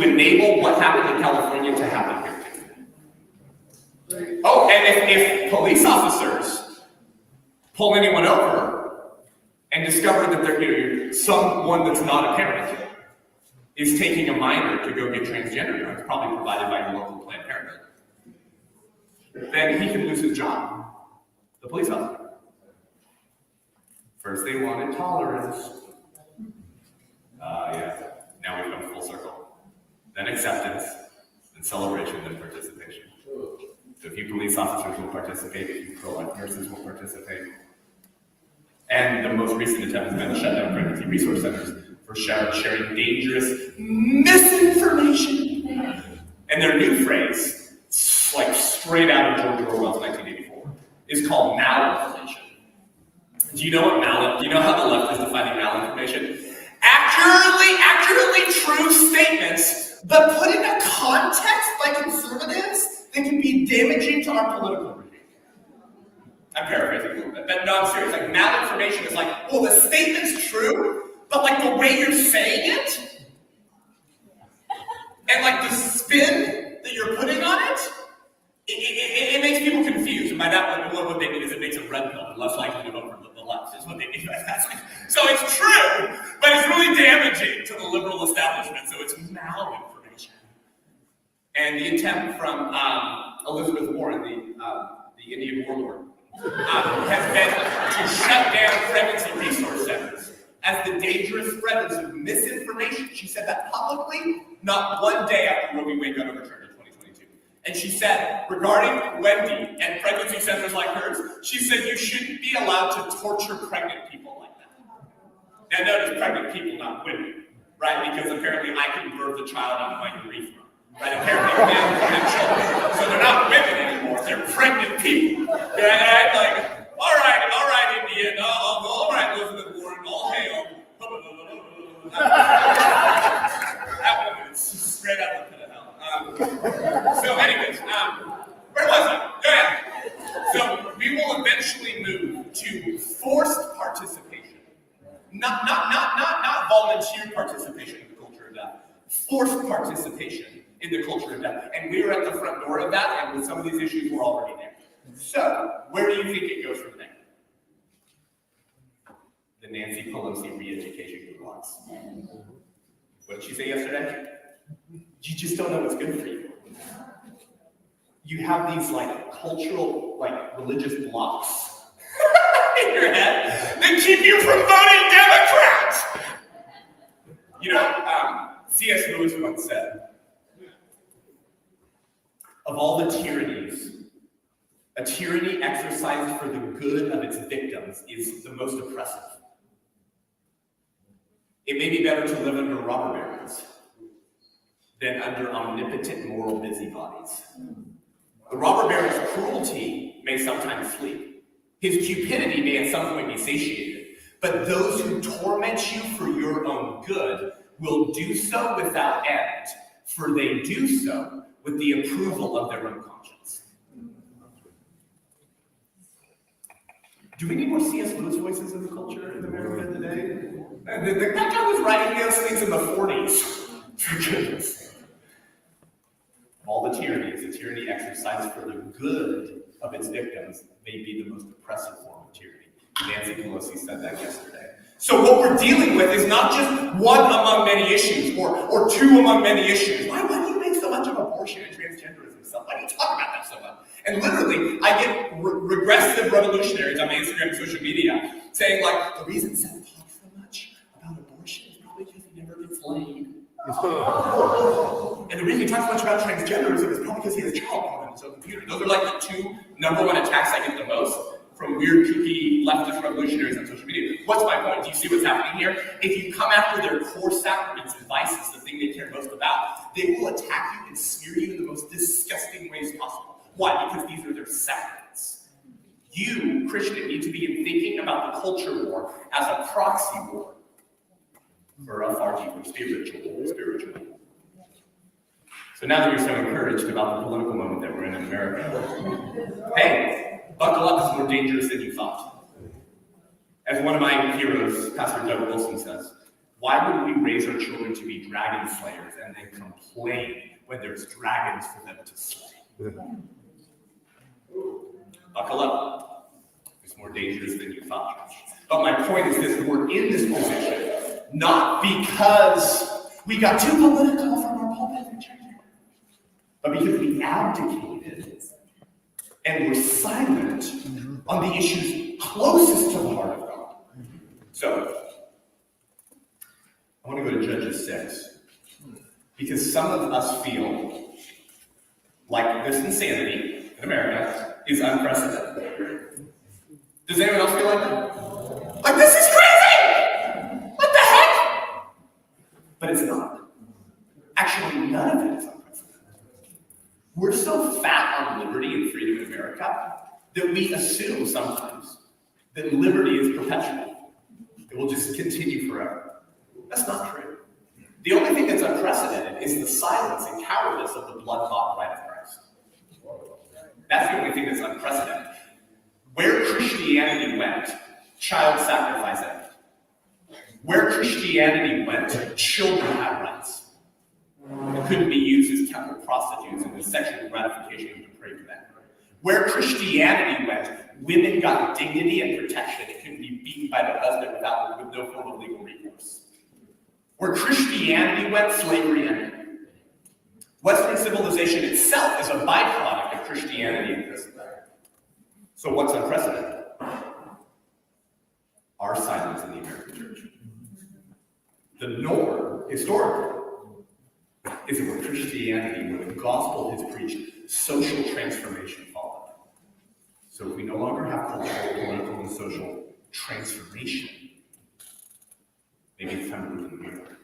enable what happened in California to happen here too. Oh, and if police officers pull anyone over and discover that they're someone that's not a parent is taking a minor to go get transgender drugs, probably provided by your local Planned Parenthood, then he can lose his job. The police officer. First they wanted tolerance. Now we've come full circle. Then acceptance, then celebration, then participation. So a few police officers will participate, a few pro-life nurses will participate. And the most recent attempt has been to shut down pregnancy resource centers for sharing dangerous misinformation. And their new phrase, like straight out of George Orwell's 1984, is called malinformation. Do you know what do you know how the left is defining malinformation? Accurately true statements, but put in a context by conservatives that can be damaging to our political regime. I'm paraphrasing a little bit, but no, I'm serious. Like malinformation is like, well, the statement's true, but like the way you're saying it, and like the spin that you're putting on it, it makes people confused. And by that, what they mean is it makes them red pill, less likely to vote for the left, is what they mean by that. So So it's true, but it's really damaging to the liberal establishment, so it's malinformation. And the attempt from Elizabeth Warren, the Indian warlord, has been to shut down pregnancy resource centers as the dangerous spreaders of misinformation. She said that publicly, not one day after Roe v. Wade got overturned in 2022. And she said, regarding Wendy and pregnancy centers like hers, she said you shouldn't be allowed to torture pregnant people like that. Now notice pregnant people, not women, right? Because apparently I can birth a child out of my urethra, right? Apparently men can have children. So they're not women anymore, they're pregnant people. Right? Like, all right, Indian, all right, Elizabeth Warren, all hail. That woman is straight out of the pit of hell. So anyways, where was I? Oh yeah. So we will eventually move to forced participation. Not volunteer participation in the culture of death. Forced participation in the culture of death. And we are at the front door of that, and with some of these issues, we're already there. So, where do you think it goes from there? The Nancy Pelosi re-education blocks. What did she say yesterday? You just don't know what's good for you. You have these cultural, religious blocks in your head that keep you from voting Democrat. You know, C.S. Lewis once said, of all the tyrannies, a tyranny exercised for the good of its victims is the most oppressive. It may be better to live under robber barons than under omnipotent moral busybodies. The robber baron's cruelty may sometimes flee. His cupidity may at some point be satiated. But those who torment you for your own good will do so without end, for they do so with the approval of their own conscience. Do we need more C.S. Lewis voices in the culture in America today? That guy was writing those things in the 40s. For goodness. All the tyrannies, a tyranny exercised for the good of its victims may be the most oppressive form of tyranny. Nancy Pelosi said that yesterday. So what we're dealing with is not just one among many issues or two among many issues. Why do you make so much of abortion and transgenderism stuff? Why do you talk about that so much? And literally, I get regressive revolutionaries on my Instagram and social media saying, the reason Seth talks so much about abortion is probably because he never gets laid. And the reason he talks so much about transgenderism is probably because he has a child porn on his own computer. Those are the two number one attacks I get the most from weird, kooky, leftist revolutionaries on social media. What's my point? Do you see what's happening here? If you come after their core sacraments and vices, the thing they care most about, they will attack you and smear you in the most disgusting ways possible. Why? Because these are their sacraments. You, Christian, need to begin thinking about the culture war as a proxy war for a far deeper spiritual. So now that you're so encouraged about the political moment that we're in America, hey, buckle up, it's more dangerous than you thought. As one of my heroes, Pastor Doug Wilson, says, why would we raise our children to be dragon slayers and then complain when there's dragons for them to slay? Buckle up. It's more dangerous than you thought. But my point is this, we're in this position not because we got too political from our pulpit and church, but because we abdicated and were silent on the issues closest to the heart of God. So, I want to go to Judges 6, because some of us feel like this insanity in America is unprecedented. Does anyone else feel like that? Like, this is crazy! What the heck? But it's not. Actually, none of it is unprecedented. We're so fat on liberty and freedom in America that we assume sometimes that liberty is perpetual. It will just continue forever. That's not true. The only thing that's unprecedented is the silence and cowardice of the blood-bought bride of Christ. That's the only thing that's unprecedented. Where Christianity went, child sacrifice ended. Where Christianity went, children had rights. It couldn't be used as temple prostitutes and the sexual gratification of depraved men. Where Christianity went, women got dignity and protection and couldn't be beaten by their husband with no form of legal recourse. Where Christianity went, slavery ended. Western civilization itself is a byproduct of Christianity and Christendom. So what's unprecedented? Our silence in the American church. The norm, historically, is that where Christianity, where the gospel is preached, social transformation followed. So if we no longer have cultural, political, and social transformation, maybe it's time to move to the mirror.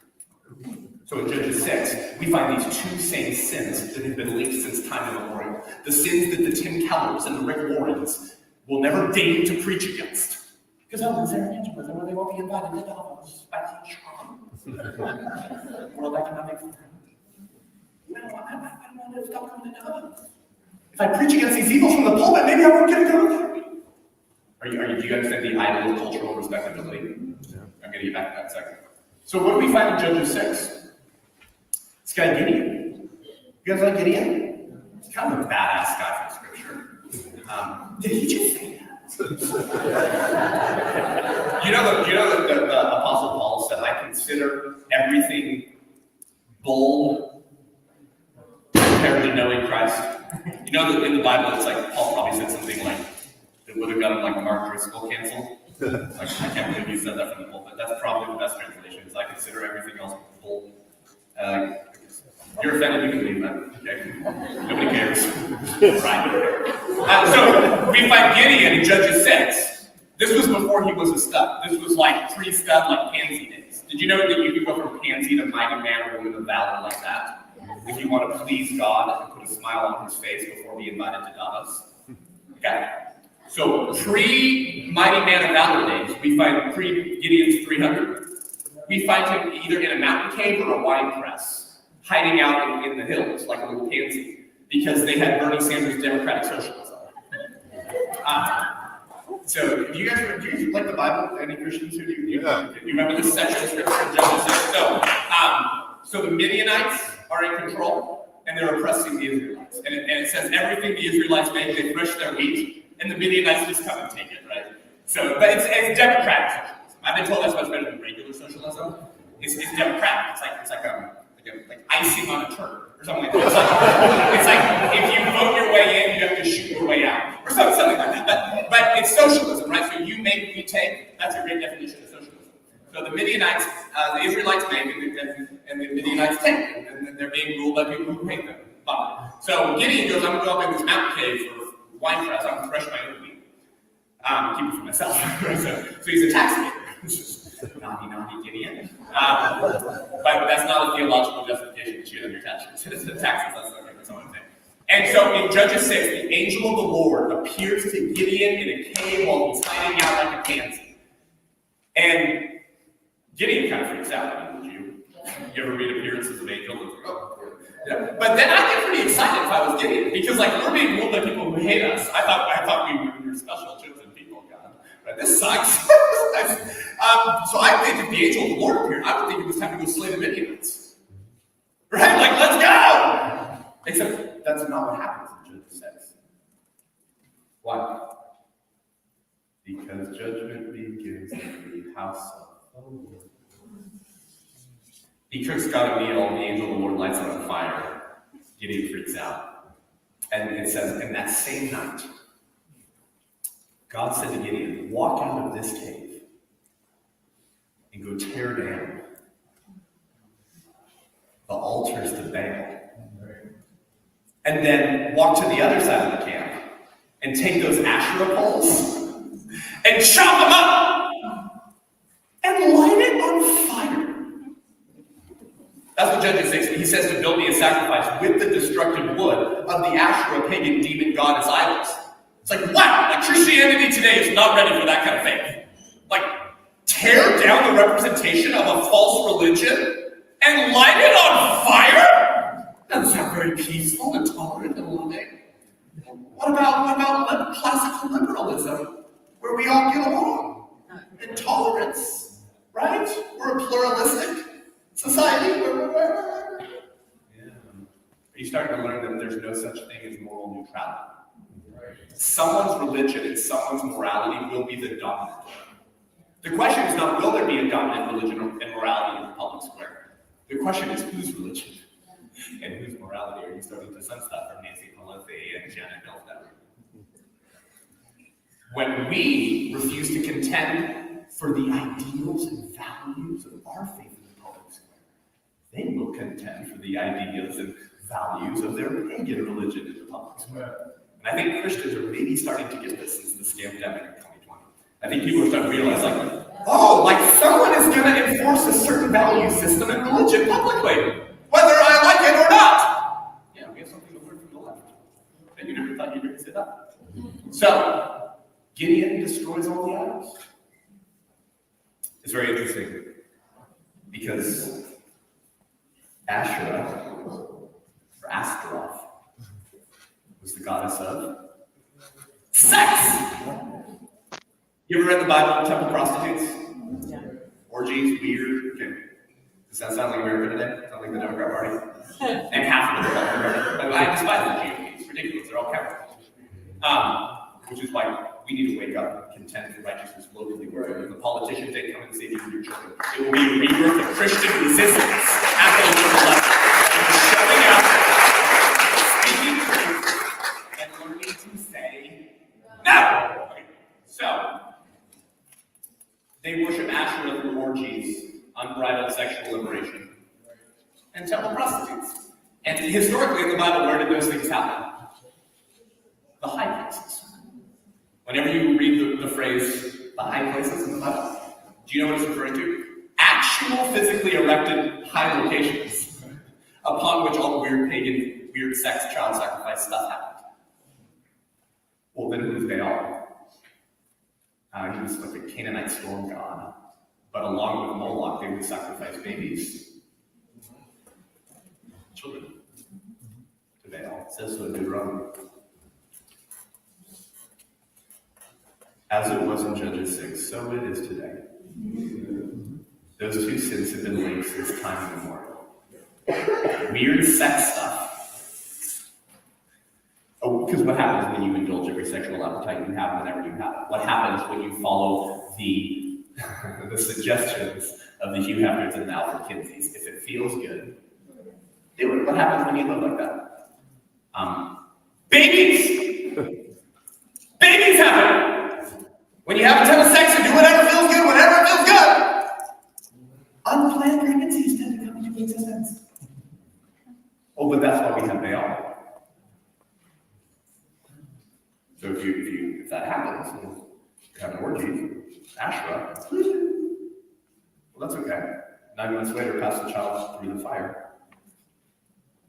So in Judges 6, we find these two same sins that have been linked since time immemorial. The sins that the Tim Kellers and the Rick Warrens will never deign to preach against. Because there's their evangelism where they won't be invited to Davos by King Sean. World Economic Forum. No, I don't want to stop coming to Davos. If I preach against these evils from the pulpit, maybe I won't get a go there. Do you understand the idol of cultural respectability? Yeah. I'm going to get back to that in a second. So what do we find in Judges 6? This guy Gideon. You guys like Gideon? He's kind of a badass guy from Scripture. Did he just say that? you know the Apostle Paul said, I consider everything bold compared to knowing Christ. You know that in the Bible, it's like Paul probably said something like that would have gotten like Mark Driscoll canceled. Like, I can't believe you said that from the pulpit. That's probably the best translation. Is I consider everything else bold. If you're offended, you can leave that. Okay, nobody cares. Right. So we find Gideon in Judges 6. This was before he was a stud. This was like pre-stud, like pansy days. Did you know that you could go from pansy to mighty man or woman of valor like that? If you want to please God and put a smile on his face before being invited to Davos. Okay. So pre-mighty man of valor days, we find pre-Gideon's 300. We find him either in a mountain cave or a wine press, hiding out in the hills like a little pansy, because they had Bernie Sanders' democratic socialism. So do you guys like the Bible? Any Christians who do you remember this section of Scripture in Judges 6? So the Midianites are in control, and they're oppressing the Israelites. And it says everything the Israelites make, they thresh their wheat, and the Midianites just come and take it, right? So, but it's democratic socialism. I've been told that's much better than regular socialism. It's democratic. It's like icing on a turd or something like that. It's like if you vote your way in, you have to shoot your way out or something like that. But it's socialism, right? So you make, we take. That's a great definition of socialism. So the Midianites, the Israelites make, and the Midianites take, and they're being ruled by people who hate them. So Gideon goes, I'm going to go up in this mountain cave for wine press. I'm going to thresh my own wheat. Keep it for myself. So he's a tax maker. It's just naughty Gideon. But that's not a theological justification to shoot on your taxes. It's the taxes. That's what I'm saying. And so in Judges 6, the angel of the Lord appears to Gideon in a cave while he's hiding out like a pansy. And Gideon kind of freaks out. I mean, would you? You ever read appearances of angels? Yeah. But then I'd get pretty excited if I was Gideon, because like we're being ruled by people who hate us. I thought we were special chosen people, God. But this sucks. So I think if the angel of the Lord appeared, I would think it was time to go slay the Midianites. Right? Like, let's go! Except that's not what happens in Judges 6. Why? Because judgment begins in the house of the Lord. He cooks God a meal, the angel of the Lord lights it on fire. Gideon freaks out. And it says, in that same night, God said to Gideon, walk out of this cave and go tear down the altars to Baal. And then walk to the other side of the camp and take those Asherah poles and chop them up and light it on fire. That's what Judges 6, he says to build me a sacrifice with the destructive wood of the Asherah pagan demon goddess idols. It's like, wow, like Christianity today is not ready for that kind of faith. Like, tear down the representation of a false religion and light it on fire? Doesn't sound very peaceful and tolerant and loving. What about classical liberalism, where we all get along? And tolerance, right? We're a pluralistic society. Yeah. Are you starting to learn that there's no such thing as moral neutrality? Someone's religion and someone's morality will be the dominant. The question is not will there be a dominant religion and morality in the public square. The question is whose religion and whose morality are you starting to sense that from Nancy Pelosi and Janet Milton? When we refuse to contend for the ideals and values of our faith in the public square, they will contend for the ideas and values of their pagan religion in the public square. And I think Christians are maybe starting to get this since the scamdemic of 2020. I think people are starting to realize, someone is going to enforce a certain value system in religion publicly, whether I like it or not. Yeah, we have something to learn from the left. And you never thought you'd ever say that. So, Gideon destroys all the idols. It's very interesting because Asherah, or Astaroth, was the goddess of sex. You ever read the Bible, Temple Prostitutes? Yeah. Orgies, weird. Okay. Does that sound like America today? Sound like the Democrat Party? And half of the Republican Party. I despise the GOP. It's ridiculous. They're all cowards. Which is why we need to wake up and contend for righteousness locally, where the politicians they come and save you from your children. It will be a rebirth of Christian resistance at the local level. Showing up, speaking truth, and learning to say no. Okay. So, they worship Asherah through orgies, unbridled sexual liberation, and temple prostitutes. And historically in the Bible, where did those things happen? The high places. Whenever you read the phrase, the high places in the Bible, do you know what it's referring to? Actual physically erected high locations upon which all the weird pagan, weird sex, child sacrifice stuff happened. Well, then who was Baal? He was like the Canaanite storm god. But along with Moloch, they would sacrifice babies, children, to Baal. It says so in Deuteronomy. As it was in Judges 6, so it is today. Those two sins have been linked since time immemorial. Weird sex stuff. Oh, because what happens when you indulge every sexual appetite you have whenever you have it? What happens when you follow the suggestions of the Hugh Hefners and the Alfred Kinseys? If it feels good, do it. What happens when you live like that? Babies! Babies happen! When you have a ton of sex and do whatever feels good, whenever it feels good, unplanned pregnancies tend to come into existence. Oh, but that's why we have Baal. So if that happens, and you have an orgy, Asherah, well, that's okay. 9 months later, pass the child through the fire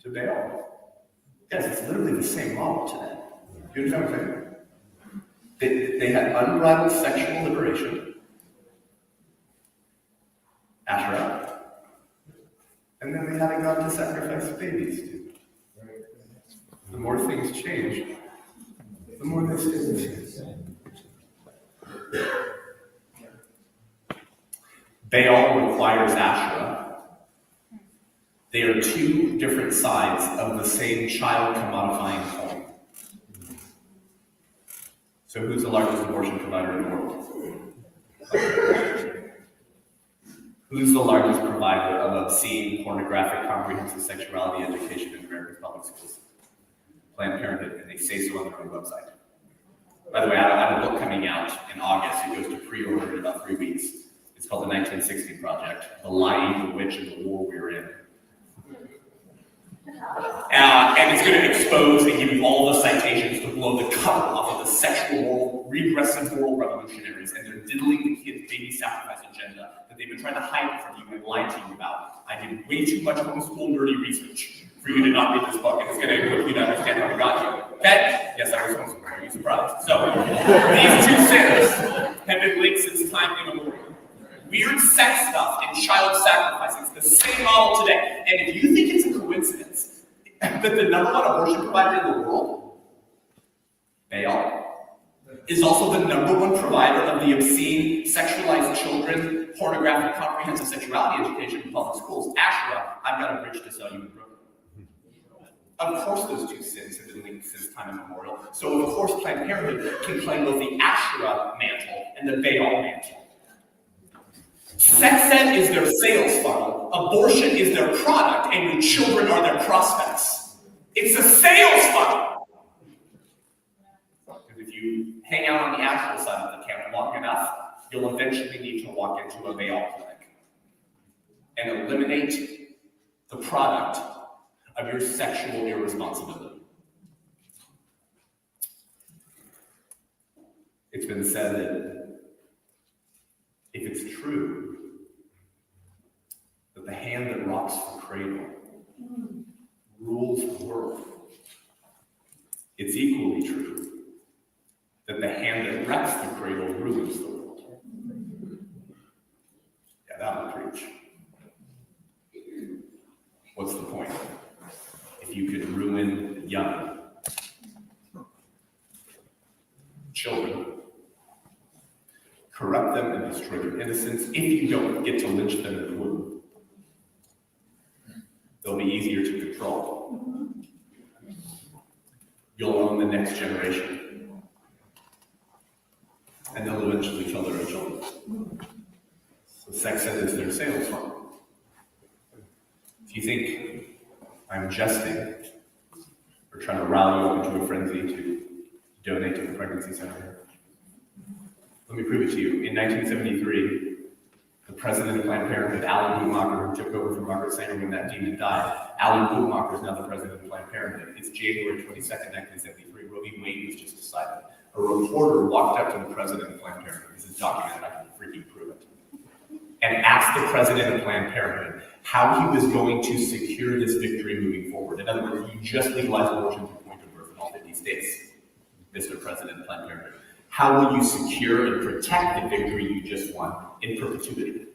to Baal. Yes, it's literally the same model today. You understand what I'm saying? They had unbridled sexual liberation, Asherah, and then they had a god to sacrifice babies to. The more things change, the more they stay the same. Baal requires Asherah. They are two different sides of the same child commodifying coin. So who's the largest abortion provider in the world? Who's the largest provider of obscene, pornographic, comprehensive sexuality education in America's public schools? Planned Parenthood, and they say so on their own website. By the way, I have a book coming out in August. It goes to pre-order in about 3 weeks. It's called The 1960 Project, The Lying, the Witch, and the War We're In. And it's going to expose and give you all the citations to blow the cover off of the sexual, regressive moral revolutionaries and their diddling the kids' baby sacrifice agenda that they've been trying to hide from you and lie to you about. I did way too much homeschool nerdy research for you to not read this book, and it's going to equip you to understand how we got here. Okay? Yes, I was homeschooled. Are you surprised? So, these two sins have been linked since time immemorial. Weird sex stuff and child sacrifice. It's the same model today. And if you think it's a coincidence that the number one abortion provider in the world, Baal, is also the number one provider of the obscene, sexualized children, pornographic, comprehensive sexuality education in public schools, Asherah, I've got a bridge to sell you in Brooklyn. Of course those two sins have been linked since time immemorial. So of course Planned Parenthood can claim both the Asherah mantle and the Baal mantle. Sex ed is their sales funnel, abortion is their product, and your children are their prospects. It's a sales funnel. Because if you hang out on the Asherah side of the camp long enough, you'll eventually need to walk into a Baal clinic and eliminate the product of your sexual irresponsibility. It's been said that if it's true that the hand that rocks the cradle rules the world, it's equally true that the hand that wrecks the cradle ruins the world. Yeah, that would preach. What's the point? If you could ruin young children, corrupt them and destroy their innocence, if you don't get to lynch them in the womb, they'll be easier to control. You'll own the next generation, and they'll eventually kill their own children. So sex ed is their sales funnel. If you think I'm jesting or trying to rally you up into a frenzy to donate to the pregnancy center, let me prove it to you. In 1973, the president of Planned Parenthood, Alan Guttmacher, who took over from Margaret Sanger when that demon died, Alan Guttmacher is now the president of Planned Parenthood. It's January 22nd, 1973. Roe v. Wade was just decided. A reporter walked up to the president of Planned Parenthood. This is documented. I can freaking prove it. And asked the president of Planned Parenthood how he was going to secure this victory moving forward. In other words, you just legalized abortion through point of birth in all 50 states, Mr. President of Planned Parenthood. How will you secure and protect the victory you just won in perpetuity?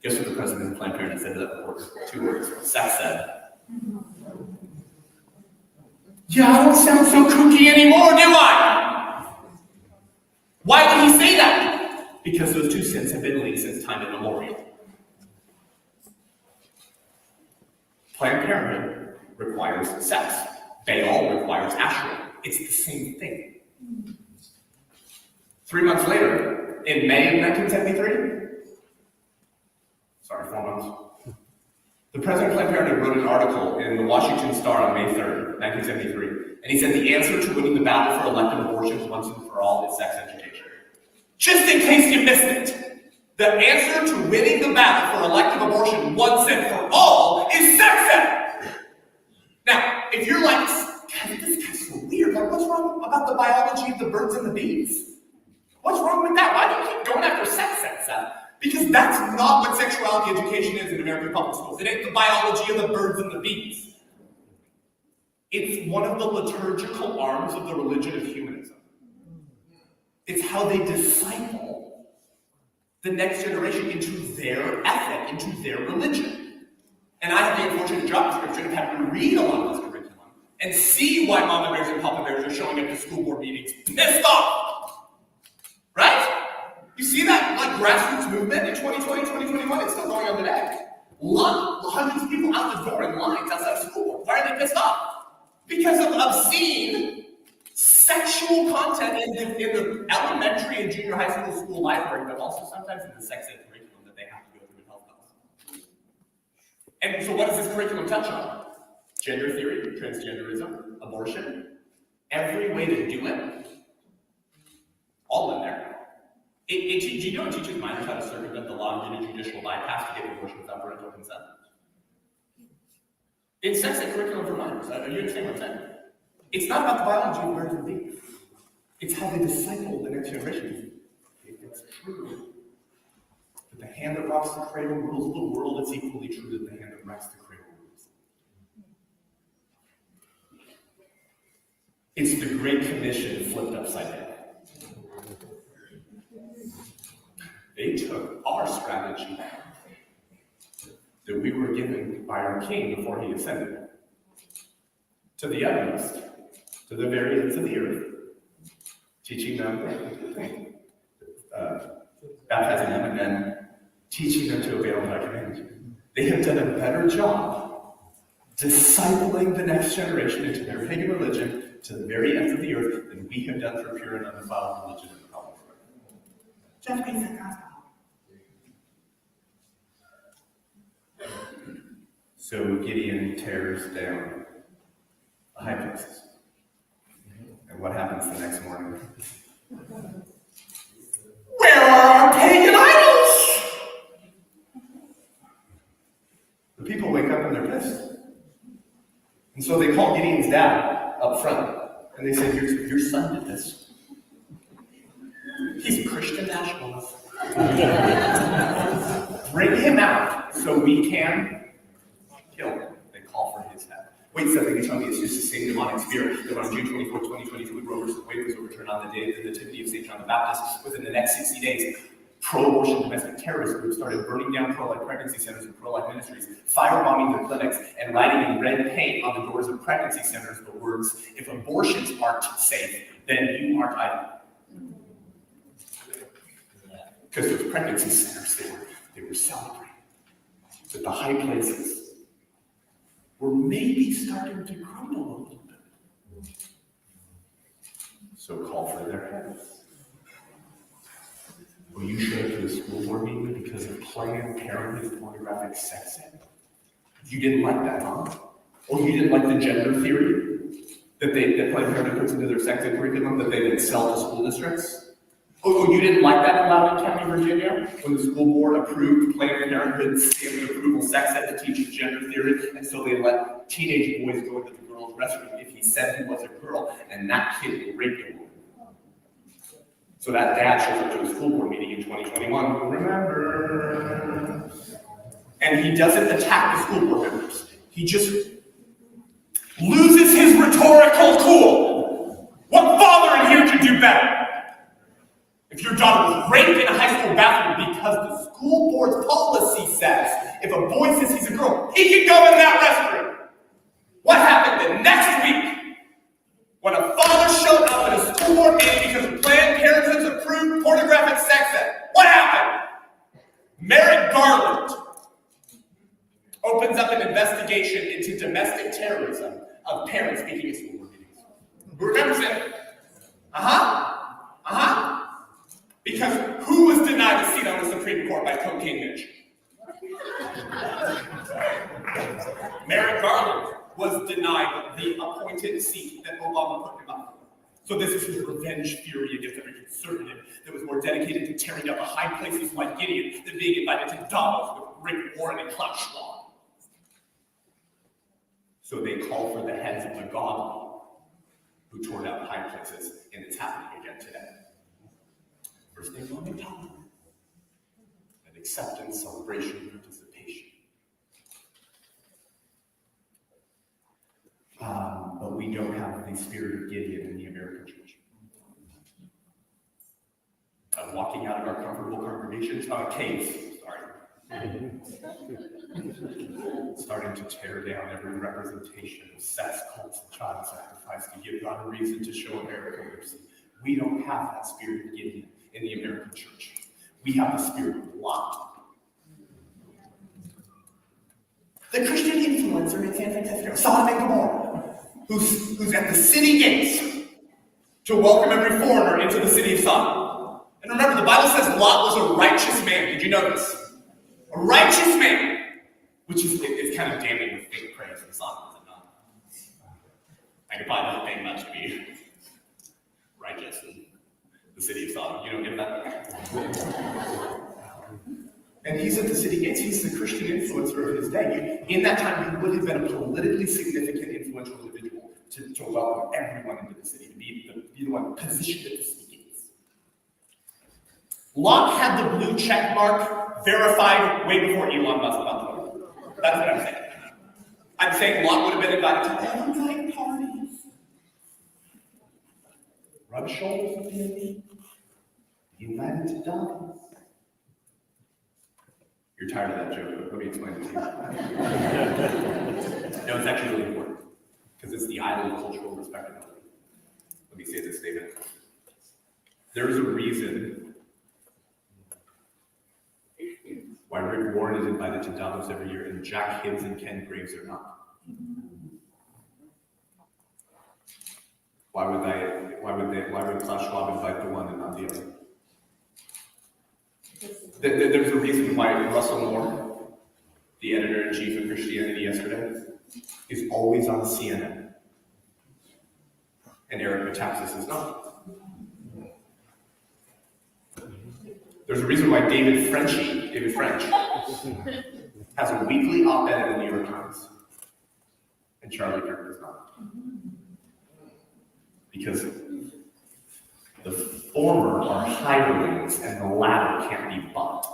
Guess what the president of Planned Parenthood said to that reporter? 2 words: sex ed. Yeah, I don't sound so kooky anymore, do I? Why would he say that? Because those two sins have been linked since time immemorial. Planned Parenthood requires sex. Baal requires Asherah. It's the same thing. 3 months later, in May of 1973, 4 months, the president of Planned Parenthood wrote an article in the Washington Star on May 3rd, 1973, and he said the answer to winning the battle for elective abortions once and for all is sex education. Just in case you missed it, the answer to winning the battle for elective abortion once and for all is sex ed. Now, if you're like, God, this guy's so weird, like what's wrong about the biology of the birds and the bees? What's wrong with that? Why do you keep going after sex ed, Seth? Because that's not what sexuality education is in American public schools. It ain't the biology of the birds and the bees. It's one of the liturgical arms of the religion of humanism. It's how they disciple the next generation into their ethic, into their religion. And I have the unfortunate job description of having to read a lot of this curriculum and see why mama bears and papa bears are showing up to school board meetings pissed off. Right? You see that like grassroots movement in 2020, 2021? It's still going on today. Hundreds of people out the door in lines outside of school board. Why are they pissed off? Because of obscene sexual content in the elementary and junior high school library, but also sometimes in the sex ed curriculum that they have to go through in health class. And so what does this curriculum touch on? Gender theory, transgenderism, abortion, every way to do it, all in there. Do you know it teaches minors how to circumvent the law and get a judicial bypass to get an abortion without parental consent? It's sex ed curriculum for minors. Do you understand what I'm saying? It's not about the biology of birds and bees. It's how they disciple the next generation. If it's true that the hand that rocks the cradle rules the world, it's equally true that the hand that wrecks the cradle rules. It's the Great Commission flipped upside down. They took our strategy that we were given by our king before he ascended to the utmost, to the very ends of the earth, teaching them, baptizing them, and then teaching them to obey all that I command. They have done a better job discipling the next generation into their pagan religion to the very ends of the earth than we have done for pure and undefiled religion in the Common Forever. Just basic gospel. So Gideon tears down the high places. And what happens the next morning? Where are our pagan idols? The people wake up and they're pissed. And so they call Gideon's dad up front. And they say, your son did this. He's a Christian nationalist. Bring him out so we can kill him. They call for his head. Wait, Seth, you tell me it's just the same demonic spirit that on June 24, 2022, Roe v. Wade was overturned on the day of the nativity of St. John the Baptist. Within the next 60 days, pro-abortion domestic terrorist groups started burning down pro-life pregnancy centers and pro-life ministries, firebombing their clinics, and writing in red paint on the doors of pregnancy centers the words, "If abortions aren't safe, then you aren't either." Because those pregnancy centers, they were celebrating that the high places were maybe starting to crumble a little bit. So call for their heads. Well, you showed up to the school board meeting because of Planned Parenthood pornographic sex ed. You didn't like that, huh? Or you didn't like the gender theory that Planned Parenthood puts into their sex ed curriculum that they then sell to school districts? Oh, you didn't like that in Loudoun County, Virginia, when the school board approved Planned Parenthood's stamp of approval sex ed to teach gender theory, and so they let teenage boys go into the girls' restroom if he said he was a girl, and that kid would rape a woman. So that dad shows up to a school board meeting in 2021, remember? And he doesn't attack the school board members. He just loses his rhetorical cool. What father in here can do better? If your daughter was raped in a high school bathroom because the school board's policy says if a boy says he's a girl, he can go in that restroom. What happened the next week when a father showed up at a school board meeting because of Planned Parenthood's approved pornographic sex ed? What happened? Merrick Garland opens up an investigation into domestic terrorism of parents speaking at school board meetings. Who remembers it? Because who was denied a seat on the Supreme Court by Cocaine Mitch? Merrick Garland was denied the appointed seat that Obama put him up. So this is his revenge fury against every conservative that was more dedicated to tearing down the high places like Gideon than being invited to Davos with Rick Warren and Klaus Schwab. So they call for the heads of the godly who tore down the high places, and it's happening again today. First thing on the top, an acceptance, celebration, participation. But we don't have the spirit of Gideon in the American church. Walking out of our comfortable congregations, caves, starting to tear down every representation of sex cults and child sacrifice to give God a reason to show America mercy. We don't have that spirit of Gideon in the American church. We have the spirit of Lot. The Christian influencer in San Francisco, Sodom and Gomorrah, who's at the city gates to welcome every foreigner into the city of Sodom. And remember, the Bible says Lot was a righteous man. Did you know this? A righteous man, which is kind of damning with fake praise from Sodom, is it not? I could probably not think much to be righteous in the city of Sodom. You don't get that? And he's at the city gates. He's the Christian influencer of his day. In that time, he would have been a politically significant, influential individual to welcome everyone into the city, to be the one positioned at the city gates. Lot had the blue check mark verified way before Elon Musk got the vote. That's what I'm saying. I'm saying Lot would have been invited to all night parties. Rub shoulders with him. United to die. You're tired of that joke, but let me explain it to you. No, it's actually really important, because it's the idol of cultural respectability. Let me say this statement. There's a reason why Rick Warren is invited to Davos every year and Jack Hibbs and Ken Graves are not. Why would Klaus Schwab invite the one and not the other? There's a reason why Russell Moore, the editor-in-chief of Christianity Yesterday, is always on CNN. And Eric Metaxas is not. There's a reason why David French, has a weekly op-ed in the New York Times. And Charlie Kirk does not. Because the former are hirelings and the latter can't be bought.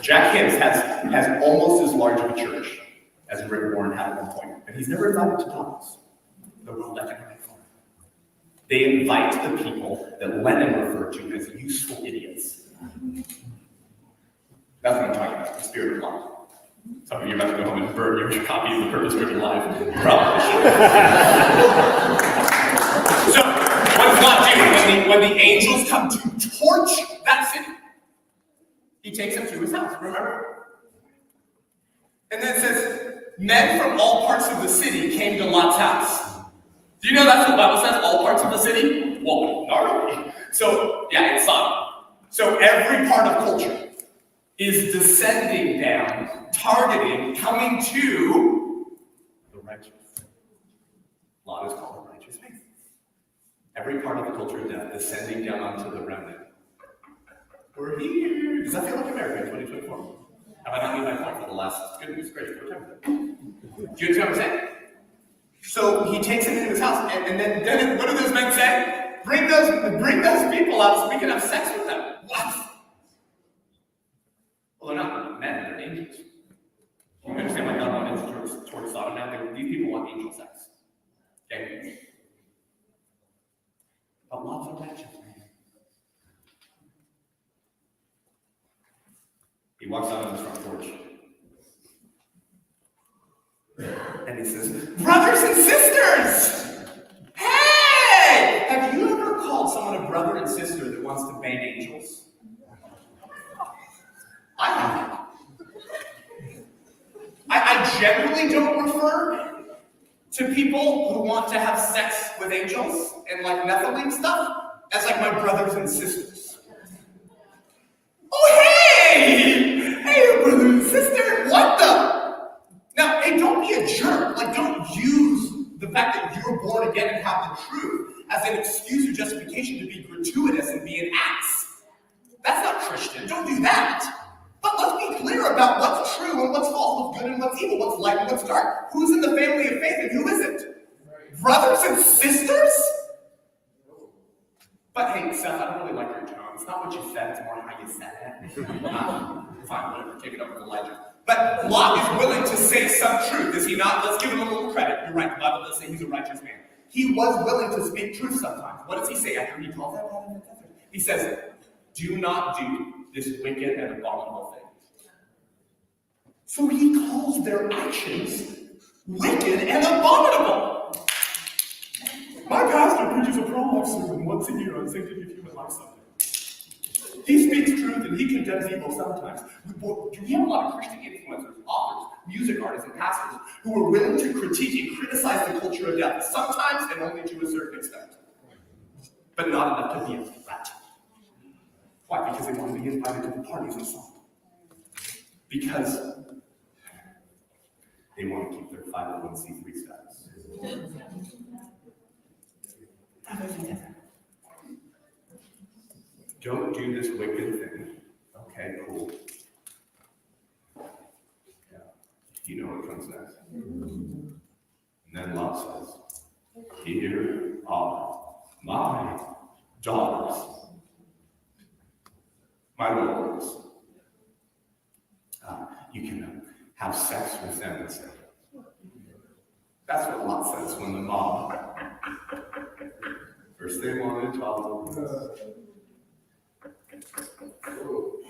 Jack Hibbs has almost as large of a church as Rick Warren had at one point, and he's never invited to Davos, the World Economic Forum. They invite the people that Lenin referred to as useful idiots. That's what I'm talking about, the spirit of life. Some of you are about to go home and burn your copy of The Purpose-Driven Life. Probably should. So, what does God do when the angels come to torch that city? He takes them to his house, remember? And then it says, men from all parts of the city came to Lot's house. Do you know that's what the Bible says, all parts of the city? Well, gnarly. So, yeah, it's Sodom. So every part of culture is descending down, targeting, coming to the righteous. Lot is called the righteous man. Every part of the culture of death descending down onto the remnant. We're here. Does that feel like America in 2024? Have I not made my point for the last, goodness gracious, what time is it? Do you understand what I'm saying? So he takes him into his house, and then what do those men say? Bring those people out so we can have sex with them. What? Well, they're not men, they're angels. You understand why God wanted towards Sodom now? These people want angel sex. Okay? But lots of righteous men. He walks out on his front porch. And he says, brothers and sisters! Hey! Have you ever called someone a brother and sister that wants to bang angels? I have. I generally don't refer to people who want to have sex with angels and like Nephilim stuff as like my brothers and sisters. Oh, hey! Hey, brother and sister! What the? Now, hey, don't be a jerk. Like, don't use the fact that you're born again and have the truth as an excuse or justification to be gratuitous and be an ass. That's not Christian. Don't do that. But let's be clear about what's true and what's false, what's good and what's evil, what's light and what's dark. Who's in the family of faith and who isn't? Brothers and sisters? But hey, Seth, I don't really like your tone. It's not what you said, it's more how you said it. Fine, whatever, take it over to Elijah. But Lot is willing to say some truth, is he not? Let's give him a little credit. You're right, the Bible does say he's a righteous man. He was willing to speak truth sometimes. What does he say after he calls that brother? He says, do not do this wicked and abominable thing. So he calls their actions wicked and abominable. My pastor preaches a pro-life sermon once a year on sanctity of human life subject. He speaks truth and he condemns evil sometimes. We have a lot of Christian influencers, authors, music artists, and pastors who are willing to critique and criticize the culture of death, sometimes and only to a certain extent, but not enough to be a threat. Why? Because they want to be invited to the parties and so on. Because they want to keep their 501c3 status. Don't do this wicked thing. Okay, cool. Yeah. You know what comes next. And then Lot says, here are my daughters, my lords. You can have sex with them instead. That's what Lot says when the mob. First they wanted tolerance.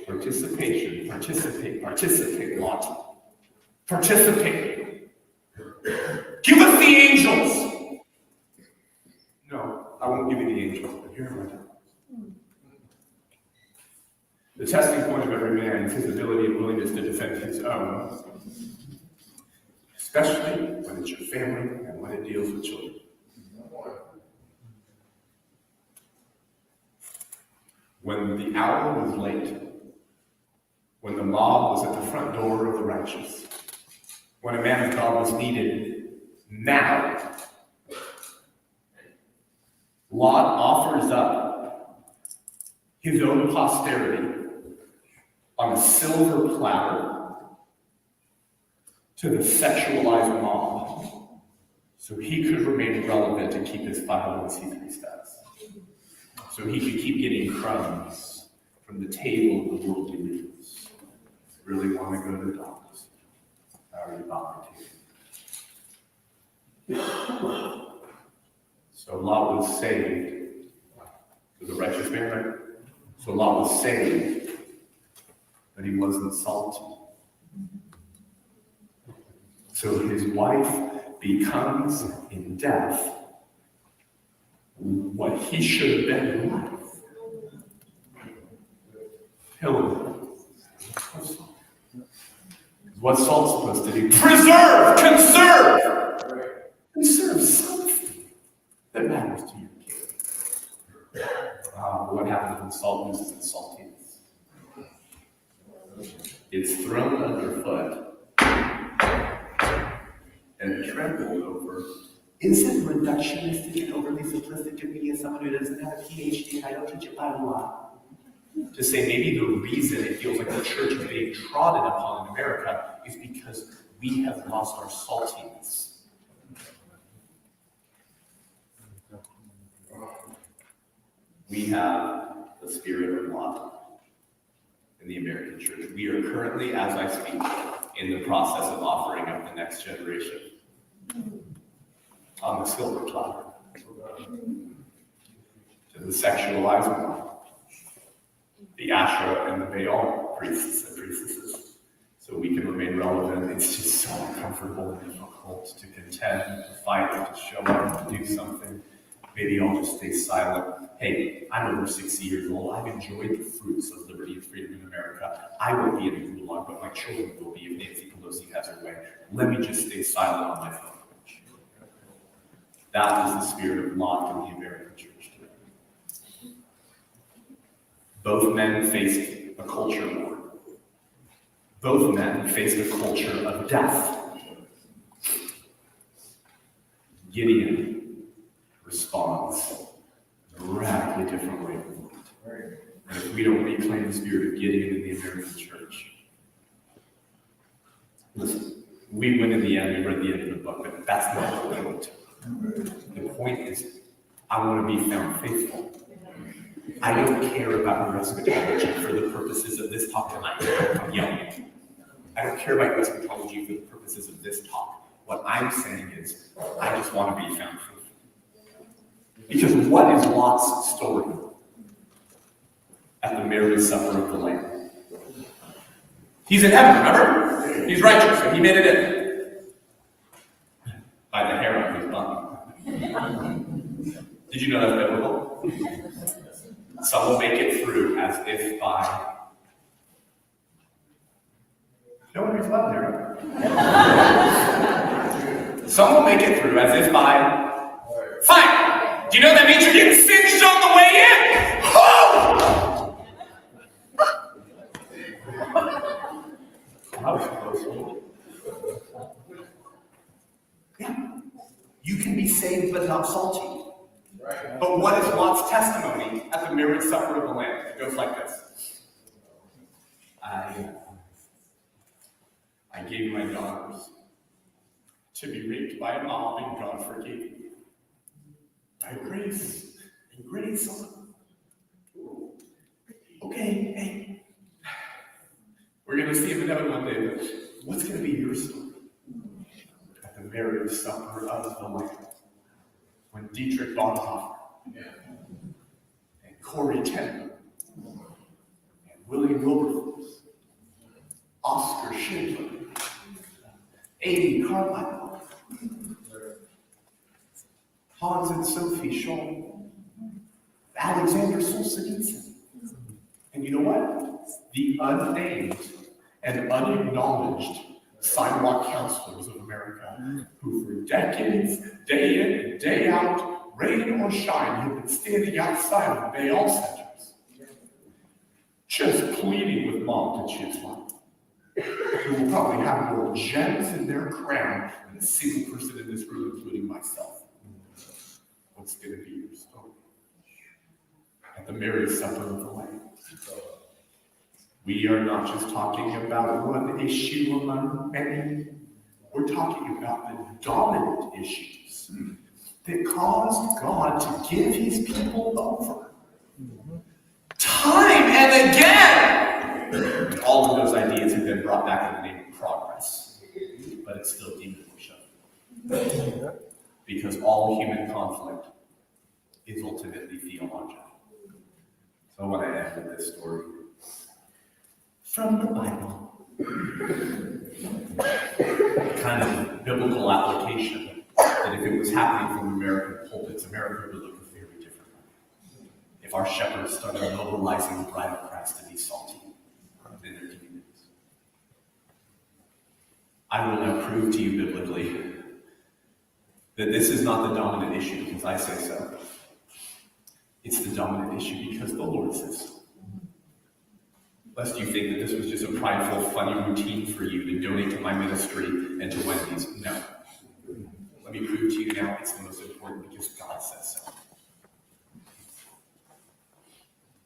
Participate, Lot. Participate. Give us the angels. No, I won't give you the angels, but here are my daughters. The testing point of every man is his ability and willingness to defend his own. especially when it's your family and when it deals with children. When the hour was late, when the mob was at the front door of the righteous, when a man of God was needed now, Lot offers up his own posterity on a silver platter to the sexualized mob so he could remain relevant and keep his 501c3 status. So he could keep getting crumbs from the table of the worldly leaders. Really want to go to the doctors? I already bought my ticket. So Lot was saved. Was a righteous man, right? So Lot was saved, but he wasn't salty. So his wife becomes in death what he should have been in life. Pillar. What's salt supposed to do? Preserve, conserve. Conserve something that matters to your kid. What happens when salt loses its saltiness? It's thrown underfoot and trampled over. Isn't reductionistic and overly simplistic of me as someone who doesn't have a PhD and I don't teach it by law? To say maybe the reason it feels like the church is being trodden upon in America is because we have lost our saltiness. We have the spirit of Lot in the American church. We are currently, as I speak, in the process of offering up the next generation on the silver platter to the sexualized one, the Asherah and the Baal priests and priestesses, so we can remain relevant. It's just so uncomfortable and difficult to contend, to fight, to show up, to do something. Maybe I'll just stay silent. Hey, I'm over 60 years old. I've enjoyed the fruits of liberty and freedom in America. I won't be in a gulag, but my children will be if Nancy Pelosi has her way. Let me just stay silent on my phone. That is the spirit of Lot in the American church today. Both men faced a culture war. Both men faced a culture of death. Gideon responds in a radically different way than Lot. And if we don't reclaim the spirit of Gideon in the American church, listen, we win in the end, we read the end of the book, but that's not the point. The point is, I want to be found faithful. I don't care about your eschatology for the purposes of this talk tonight. I'm yelling. I don't care about your eschatology for the purposes of this talk. What I'm saying is, I just want to be found faithful. Because what is Lot's story at the marriage supper of the Lamb? He's in heaven, remember? He's righteous, and he made it in. By the hair on his bum. Did you know that's biblical? Some will make it through as if by... No one hears about there. Some will make it through as if by... Fine! Do you know that means you're getting singed on the way in? Oh! That was close. Yeah. You can be saved but not salty. Right. But what is Lot's testimony at the marriage supper of the Lamb? It goes like this. I gave my daughters to be raped by a mob, and God forgave me. By grace and grace alone. Okay, hey. We're going to see him in heaven one day, but what's going to be your story? At the marriage supper of the Lamb. When Dietrich Bonhoeffer and Corey Ten and William Wilberforce, Oscar Schindler, Amy Carmichael, Hans and Sophie Scholl, Alexander Solzhenitsyn, and you know what? The unnamed and unacknowledged sidewalk counselors of America, who for decades, day in and day out, rain or shine, have been standing outside of bail centers, just pleading with mom to choose one, who will probably have more gems in their crown than a single person in this room, including myself. What's going to be your story? At the Marriage Supper of the Lamb, we are not just talking about one issue among many. We're talking about the dominant issues that caused God to give his people over time and again. All of those ideas have been brought back in the name of progress, but it's still demon worship. Because all human conflict is ultimately theological. So I want to end with this story from the Bible. Kind of biblical application that if it was happening from American pulpits, America would look very different. If our shepherds started mobilizing the bride of Christ to be salty in their communities. I will now prove to you biblically that this is not the dominant issue because I say so. It's the dominant issue because the Lord says so. Lest you think that this was just a prideful, funny routine for you to donate to my ministry and to Wendy's. No. Let me prove to you now it's the most important because God says so.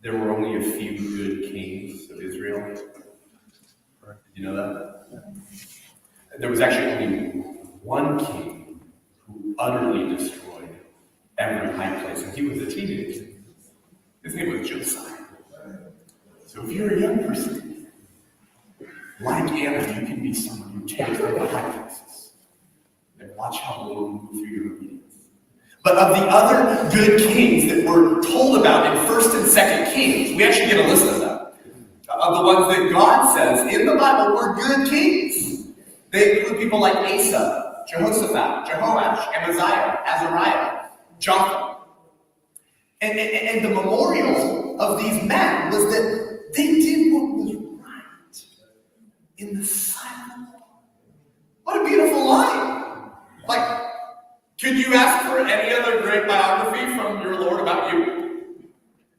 There were only a few good kings of Israel. Did you know that? There was actually only one king who utterly destroyed every high place, and he was a teenager. His name was Josiah. So if you're a young person, like Anna, you can be someone who takes the high places and watch how the Lord will move through your obedience. But of the other good kings that we're told about in 1st and 2nd Kings, we actually get a list of them. Of the ones that God says in the Bible were good kings. They include people like Asa, Jehoshaphat, Jehoash, Amaziah, Azariah, Jotham. And the memorial of these men was that they did what was right in the sight of the Lord. What a beautiful line. Like, could you ask for any other great biography from your Lord about you?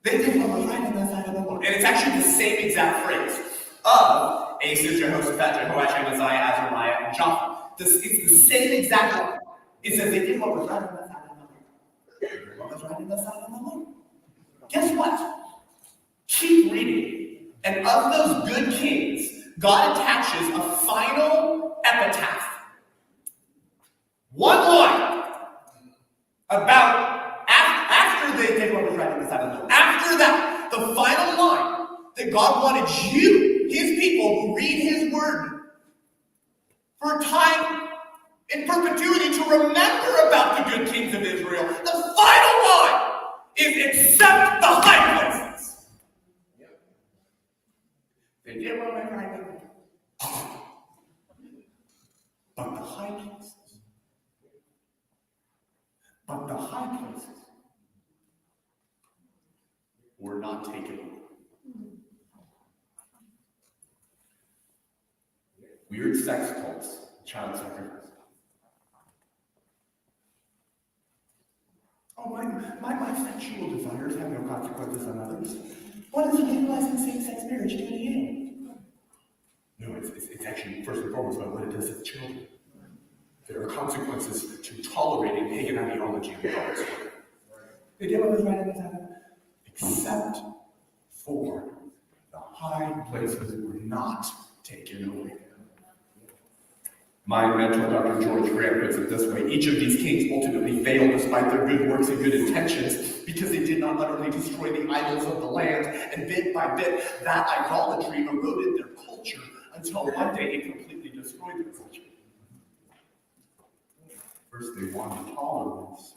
They did what was right in the sight of the Lord. And it's actually the same exact phrase of Asa, Jehoshaphat, Jehoash, Amaziah, Azariah, and Jotham. It's the same exact one. It says they did what was right in the sight of the Lord. What was right in the sight of the Lord. Guess what? Keep reading. And of those good kings, God attaches a final epitaph. One line about after they did what was right in the sight of the Lord. After that, the final line that God wanted you, his people who read his word, for time in perpetuity to remember about the good kings of Israel. The final line is except the high places. They did what went right in the But the high places were not taken over. Weird sex cults, child sacrifice. Oh, my sexual desires have no consequences on others. What does legalizing same-sex marriage do to you? No, it's actually first and foremost about what it does to the children. There are consequences to tolerating pagan ideology in God's word. They did what was right in the time, except for the high places that were not taken away. My mentor, Dr. George Grant, puts it this way: each of these kings ultimately failed despite their good works and good intentions because they did not utterly destroy the idols of the land, and bit by bit, that idolatry eroded their culture until one day it completely destroyed their culture. First, they wanted tolerance,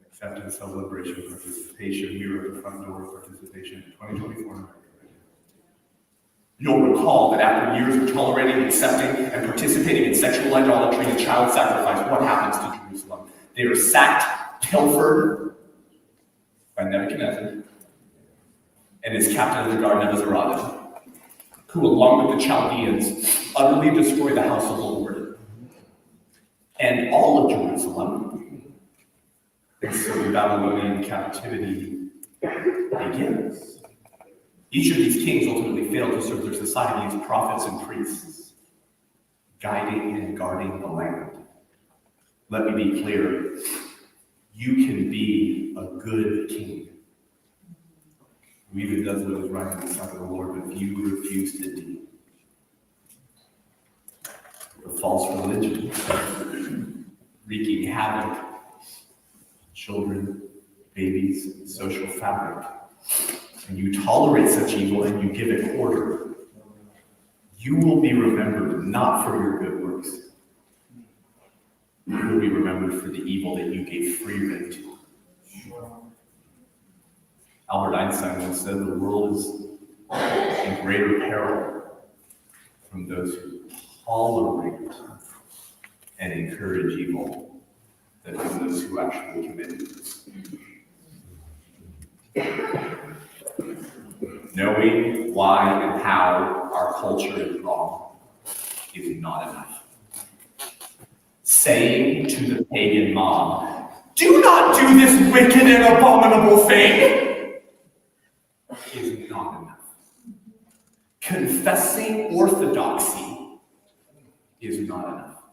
acceptance, celebration, participation. We were at the front door of participation in 2024 in America. You'll recall that after years of tolerating, accepting, and participating in sexual idolatry and child sacrifice, what happens to Jerusalem? They are sacked, pilfered by Nebuchadnezzar and his captain of the guard, Nebuzaradan. who, along with the Chaldeans, utterly destroy the house of the Lord and all of Jerusalem. And so the Babylonian captivity begins. Each of these kings ultimately failed to serve their society as prophets and priests, guiding and guarding the land. Let me be clear. You can be a good king who even does what is right in the sight of the Lord, but if you refuse to do the false religion, wreaking havoc, children, babies, social fabric, and you tolerate such evil and you give it quarter, you will be remembered not for your good works. You will be remembered for the evil that you gave free rein to. Albert Einstein once said, the world is in greater peril from those who tolerate and encourage evil than from those who actually commit it. Knowing why and how our culture is wrong is not enough. Saying to the pagan mob, do not do this wicked and abominable thing, is not enough. Confessing orthodoxy is not enough.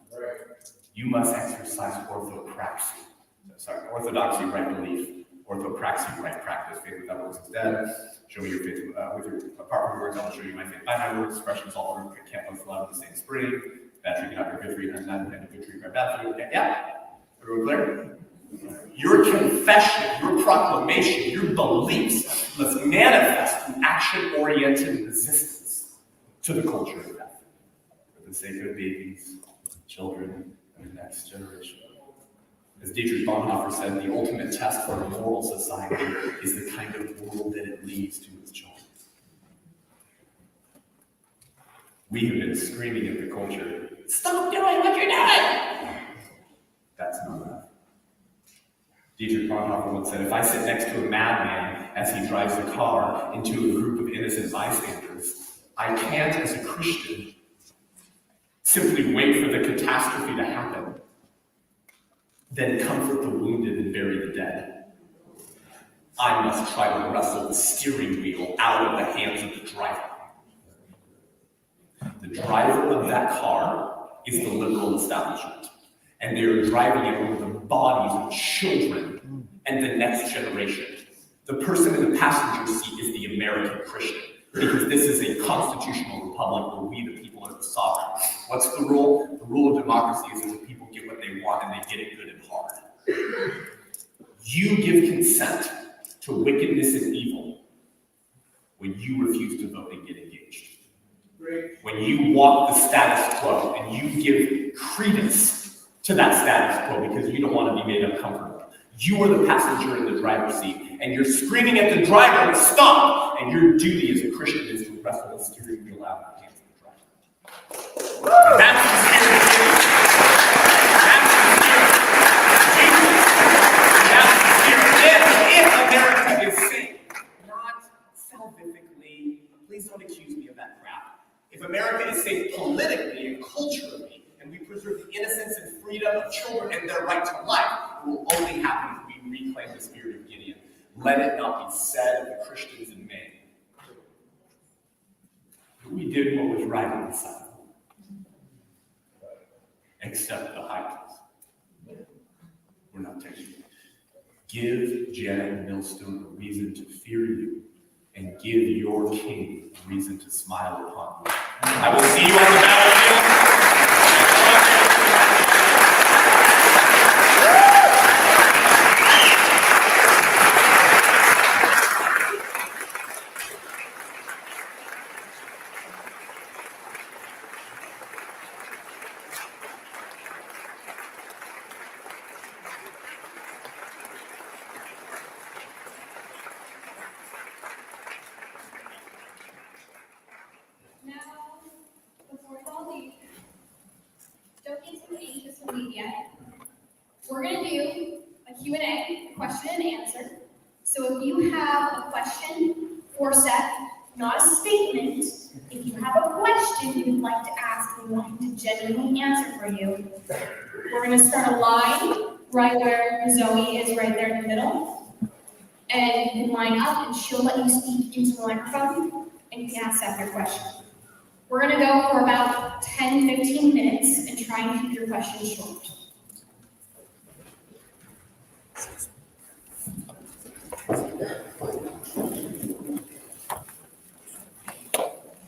You must exercise orthopraxy. Orthodoxy, right belief. Orthopraxy, right practice. Faith without works is dead. Show me your faith with your apart from words. I'll show you my faith by my words. Expressions all over. Can't both love in the same spring. Bad tree cannot bear good fruit, and a good tree bear bad fruit. Yeah? Everyone clear? Your confession, your proclamation, your beliefs must manifest through action-oriented resistance to the culture of death for the sake of babies, children, and the next generation. As Dietrich Bonhoeffer said, the ultimate test for a moral society is the kind of world that it leaves to its children. We have been screaming at the culture, stop doing what you're doing! That's not enough. Dietrich Bonhoeffer once said, if I sit next to a madman as he drives the car into a group of innocent bystanders, I can't, as a Christian, simply wait for the catastrophe to happen, then comfort the wounded and bury the dead. I must try to wrestle the steering wheel out of the hands of the driver. The driver of that car is the liberal establishment, and they are driving it over the bodies of children and the next generation. The person in the passenger seat is the American Christian, because this is a constitutional republic where we, the people, are the sovereign. What's the rule? The rule of democracy is that the people get what they want and they get it good and hard. You give consent to wickedness and evil when you refuse to vote and get engaged. When you walk the status quo and you give credence to that status quo because you don't want to be made uncomfortable. You are the passenger in the driver's seat and you're screaming at the driver to stop, and your duty as a Christian is to wrestle the steering wheel out of the hands of the driver. That's the spirit of Jesus. That's the spirit. If America is safe, not salvifically, please don't accuse me of that crap. If America is safe politically and culturally, and we preserve the innocence and freedom of children and their right to life, it will only happen if we reclaim the spirit of Gideon. Let it not be said of the Christians in Maine that we did what was right in the sight of the Lord, except the high place. We're not taking it. Give Janet Millstone a reason to fear you, and give your king a reason to smile upon you. I will see you on the battlefield. We're going to do a Q&A, question and answer. So if you have a question for Seth, not a statement, If you have a question you'd like to ask and we want him to genuinely answer for you, we're going to start a line right where Zoe is, right there in the middle. And you can line up and she'll let you speak into the microphone and you can ask Seth your question. We're going to go for about 10-15 minutes and try and keep your questions short.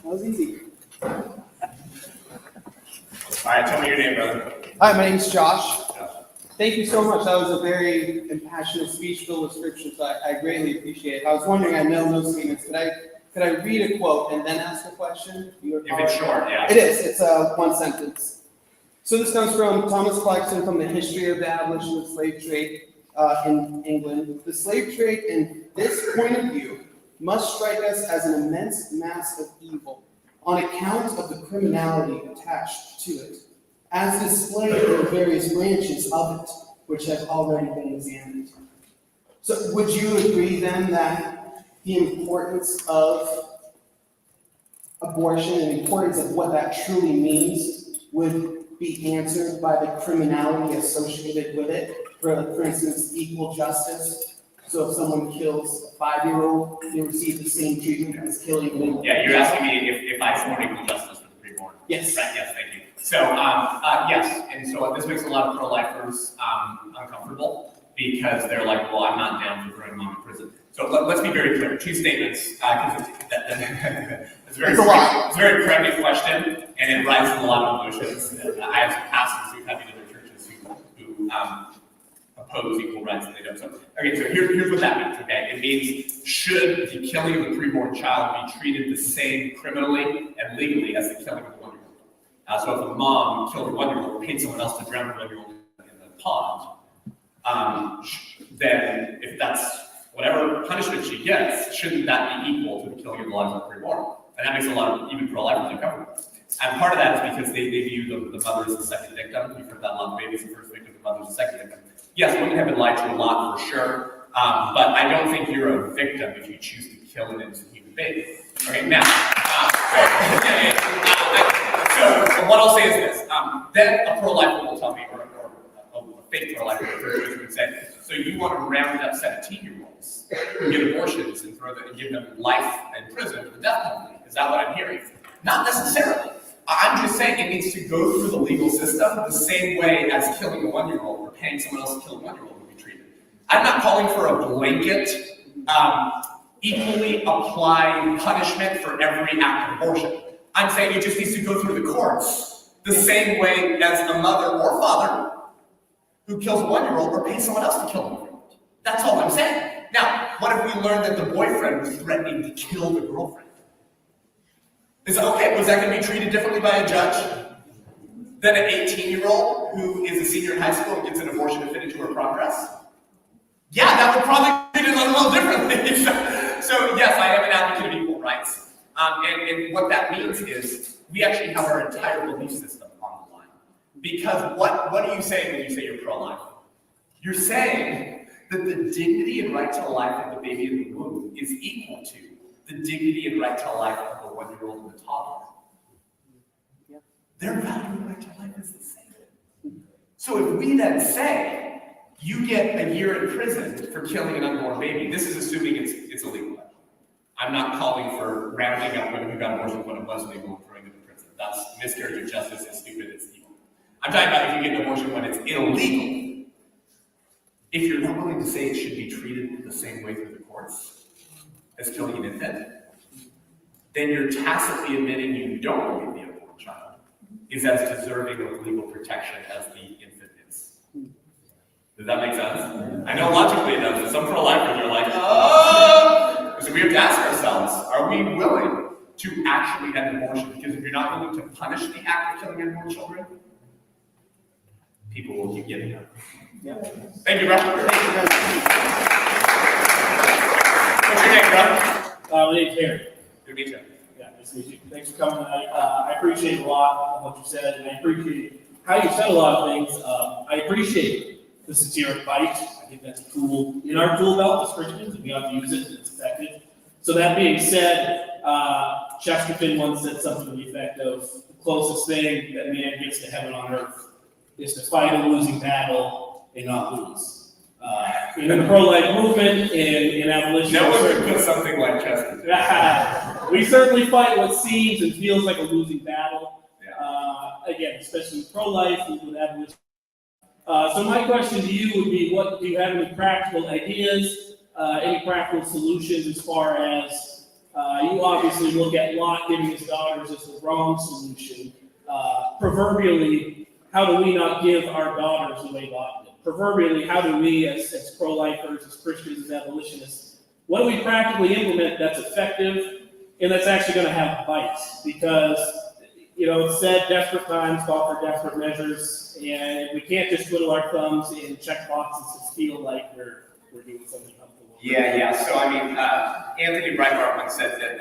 That was easy. All right, tell me your name, brother. Hi, my name's Josh. Thank you so much. That was a very impassioned speech filled with scripture, so I greatly appreciate it. I was wondering, I know no statements. Could I read a quote and then ask a question? If it's short, yeah. It is. It's one sentence. So this comes from Thomas Clarkson from the History of the Abolition of Slave Trade in England. The slave trade, in this point of view, must strike us as an immense mass of evil on account of the criminality attached to it, as displayed in the various branches of it, which have already been examined. So would you agree then that the importance of abortion and the importance of what that truly means would be answered by the criminality associated with it? For instance, equal justice. So if someone kills a 5-year-old, they receive the same treatment as killing an 8-year-old. Yeah, you're asking me if I support equal justice for the preborn. Yes. Right, yes, thank you. So, yes, and so this makes a lot of pro-lifers uncomfortable because they're like, well, I'm not down for throwing mom in prison. So let's be very clear. 2 statements, because it's a very pregnant question, and it rises a lot of emotions. I have some pastors who have been in their churches who oppose equal rights, and they don't. So, okay, so here's what that means, okay? It means, should the killing of the preborn child be treated the same criminally and legally as the killing of the 1-year-old? So if a mom killed a 1-year-old or paid someone else to drown the 1-year-old in the pond, then if that's whatever punishment she gets, shouldn't that be equal to the killing of the lives of the preborn? And that makes a lot of even pro-lifers uncomfortable. And part of that is because they view the mother as the second victim. You've heard that a lot. Baby's the first victim, the mother's the second victim. Yes, women have been lied to a lot for sure, but I don't think you're a victim if you choose to kill an innocent human baby. Okay, now, so what I'll say is this. Then a pro-lifer will tell me, or a fake pro-lifer would say, so you want to round up 17-year-olds who get abortions and give them life in prison for the death penalty? Is that what I'm hearing? Not necessarily. I'm just saying it needs to go through the legal system the same way as killing a 1-year-old or paying someone else to kill a 1-year-old would be treated. I'm not calling for a blanket, equally applied punishment for every act of abortion. I'm saying it just needs to go through the courts the same way as a mother or father who kills a 1-year-old or pays someone else to kill a 1-year-old. That's all I'm saying. Now, what if we learned that the boyfriend was threatening to kill the girlfriend? Is that okay? Was that going to be treated differently by a judge than an 18-year-old who is a senior in high school and gets an abortion to fit into her progress? Yeah, that would probably be treated a little differently. So yes, I am an advocate of equal rights. And what that means is we actually have our entire belief system on the line. Because what are you saying when you say you're pro-life? You're saying that the dignity and right to life of the baby in the womb is equal to the dignity and right to life of the 1-year-old and the toddler. Yep. Their value and right to life is the same. So if we then say, you get a year in prison for killing an unborn baby, this is assuming it's illegal. I'm not calling for rounding up women who got abortions when it was legal and throwing them in prison. That's miscarriage of justice, it's stupid, it's evil. I'm talking about if you get an abortion when it's illegal. If you're not willing to say it should be treated the same way through the courts as killing an infant, then you're tacitly admitting you don't believe the unborn child is as deserving of legal protection as the infant is. Does that make sense? I know logically it does, but some pro-lifers are like, oh! So we have to ask ourselves, are we willing to actually end abortion? Because if you're not willing to punish the act of killing unborn children, people will keep giving up. Yeah. Thank you, bro. What's your name, bro? My name's Harry. Good to meet you. Yeah, nice to meet you. Thanks for coming tonight. I appreciate a lot of what you said, and I appreciate how you said a lot of things. I appreciate the satiric fight. I think that's a tool in our tool belt as Christians, and we have to use it, and it's effective. So that being said, Chesterton once said something to the effect of, the closest thing that man gets to heaven on earth is to fight a losing battle and not lose. In the pro-life movement, in abolition. No one could put something like Chesterton. We certainly fight what seems and feels like a losing battle. Yeah. Again, especially with pro-life and with abolition. So my question to you would be, what do you have any practical ideas, any practical solutions as far as you obviously look at Lot giving his daughters as the wrong solution. Proverbially, how do we not give our daughters the way Lot did? Proverbially, how do we as pro-lifers, as Christians, as abolitionists, what do we practically implement that's effective and that's actually going to have bites? Because, you know, it's said desperate times call for desperate measures, and we can't just twiddle our thumbs and check boxes to feel like we're doing something helpful. Yeah. So I mean, Anthony Breitbart once said that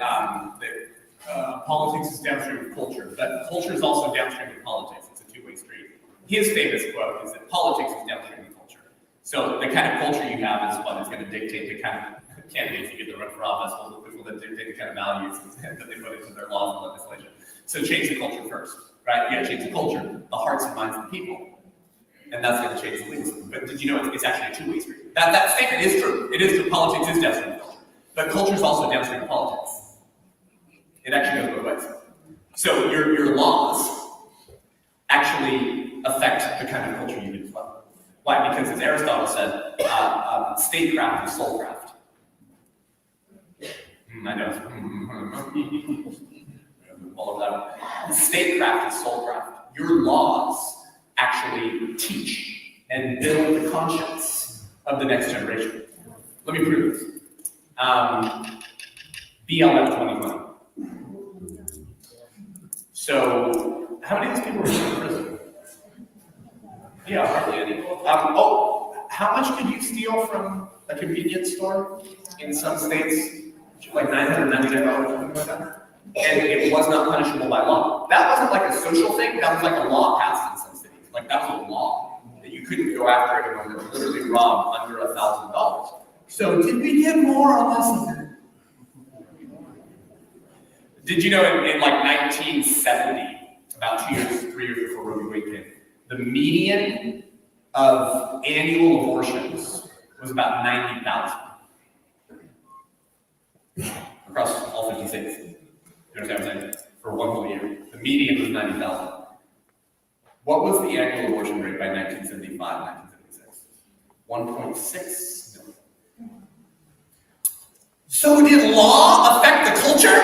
politics is downstream of culture, but culture is also downstream of politics. It's a two-way street. His famous quote is that politics is downstream of culture. So the kind of culture you have is what is going to dictate the kind of candidates you get to run for office, which will then dictate the kind of values that they put into their laws and legislation. So change the culture first, right? You got to change the culture, the hearts and minds of the people. And that's going to change the leadership. But did you know it's actually a two-way street? That statement is true. It is true. Politics is downstream of culture. But culture is also downstream of politics. It actually goes both ways. So your laws actually affect the kind of culture you get as well. Why? Because as Aristotle said, statecraft is soulcraft. I know. All of that. Statecraft is soulcraft. Your laws actually teach and build the conscience of the next generation. Let me prove this. BLM 2020. So, how many of these people were in prison? Yeah, hardly any. How much could you steal from a convenience store in some states? Like $999 or something like that? And it was not punishable by law. That wasn't like a social thing, that was like a law passed in some cities. Like that was a law, that you couldn't go after anyone that literally robbed under $1,000. So did we get more or less of that? Did you know in like 1970, about 2 years, 3 years before Roe v. Wade came, the median of annual abortions was about 90,000 across all 50 states. You understand what I'm saying? For one whole year. The median was 90,000. What was the annual abortion rate by 1975, 1976? 1.6 million. So did law affect the culture?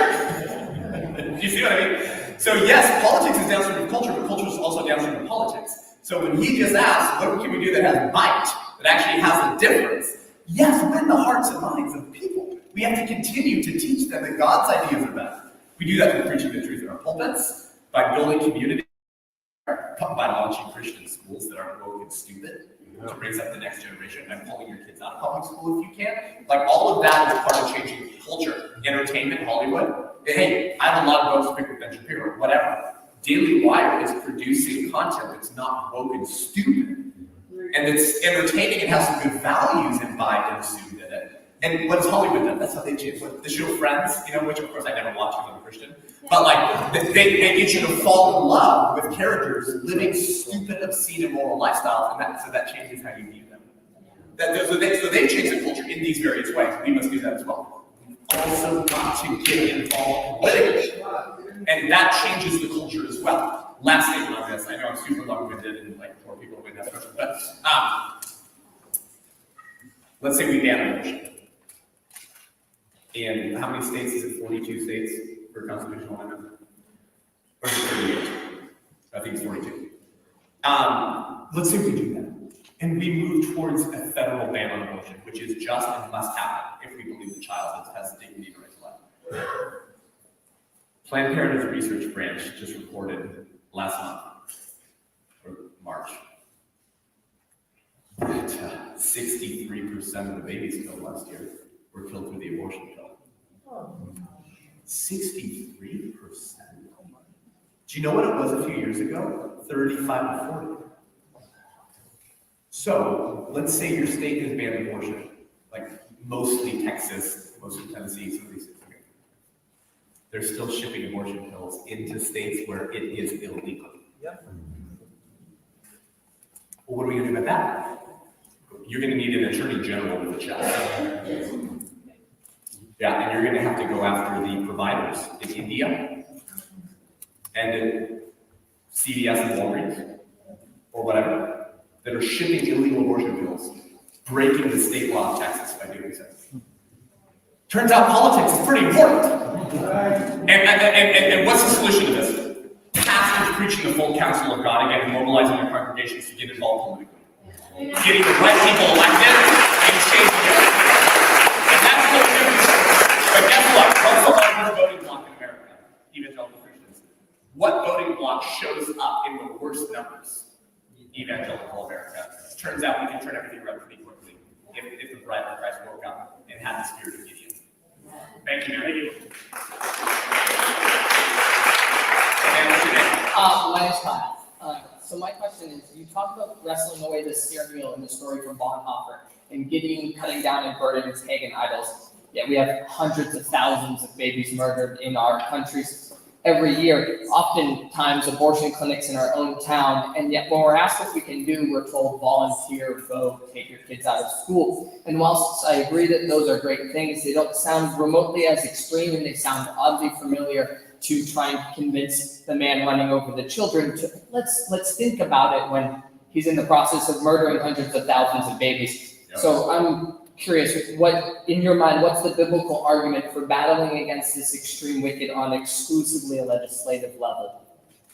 You see what I mean? So yes, politics is downstream of culture, but culture is also downstream of politics. So when he just asked, what can we do that has bite, that actually has a difference? Yes, win the hearts and minds of people. We have to continue to teach them that God's ideas are better. We do that through preaching the truth in our pulpits, by building community, by launching Christian schools that aren't woke and stupid, to raise up the next generation, and pulling your kids out of public school if you can. Like all of that is part of changing culture. Entertainment, Hollywood. Hey, I have a lot of votes to pick with Ben Shapiro, whatever. Daily Wire is producing content that's not woke and stupid. And it's entertaining and has some good values imbibed and assumed in it. And what has Hollywood done? That's how they change. The show Friends, which of course I never watched because I'm a Christian. But like, they get you to fall in love with characters living stupid, obscene, immoral lifestyles, and so that changes how you view them. So they change the culture in these various ways. We must do that as well. We've also got to get involved politically, and that changes the culture as well. Last statement on this. I know I'm super long-winded and like poor people win that question, but let's say we ban abortion. And how many states is it? 42 states for constitutional amendment? Or is it 38? I think it's 42. Let's say we do that. And we move towards a federal ban on abortion, which is just and must happen if we believe the child has dignity and right to life. Planned Parenthood's research branch just reported last month, or March, that 63% of the babies killed last year were killed through the abortion pill. 63%. Do you know what it was a few years ago? 35 to 40. So let's say your state has banned abortion, like mostly Texas, mostly Tennessee, some of these things. they're still shipping abortion pills into states where it is illegal. Yep. Well, what are we gonna do about that? You're gonna need an attorney general with a chest. Yeah, and you're gonna have to go after the providers in India and in CVS and Walgreens or whatever that are shipping illegal abortion pills, breaking the state law of Texas by doing so. Turns out politics is pretty important. And what's the solution to this? Pastors preaching the full counsel of God again, mobilizing their congregations to get involved politically. Getting the right people elected and changing it. And that's what we're doing. But guess what? What's the largest voting bloc in America? Evangelical Christians. What voting bloc shows up in the worst numbers? Evangelical America. Turns out we can turn everything around pretty quickly if the bride of Christ woke up and had the spirit of Gideon. Thank you, Mary. My name's Kyle. So my question is, you talked about wrestling away the steering wheel in the story from Bonhoeffer and Gideon cutting down and burning his pagan idols. Yet we have hundreds of thousands of babies murdered in our countries every year, oftentimes abortion clinics in our own town, and yet when we're asked what we can do, we're told volunteer, vote, take your kids out of school. And whilst I agree that those are great things, they don't sound remotely as extreme and they sound oddly familiar to try and convince the man running over the children to let's think about it when he's in the process of murdering hundreds of thousands of babies. Yeah. So I'm curious, what, in your mind, what's the biblical argument for battling against this extreme wicked on exclusively a legislative level?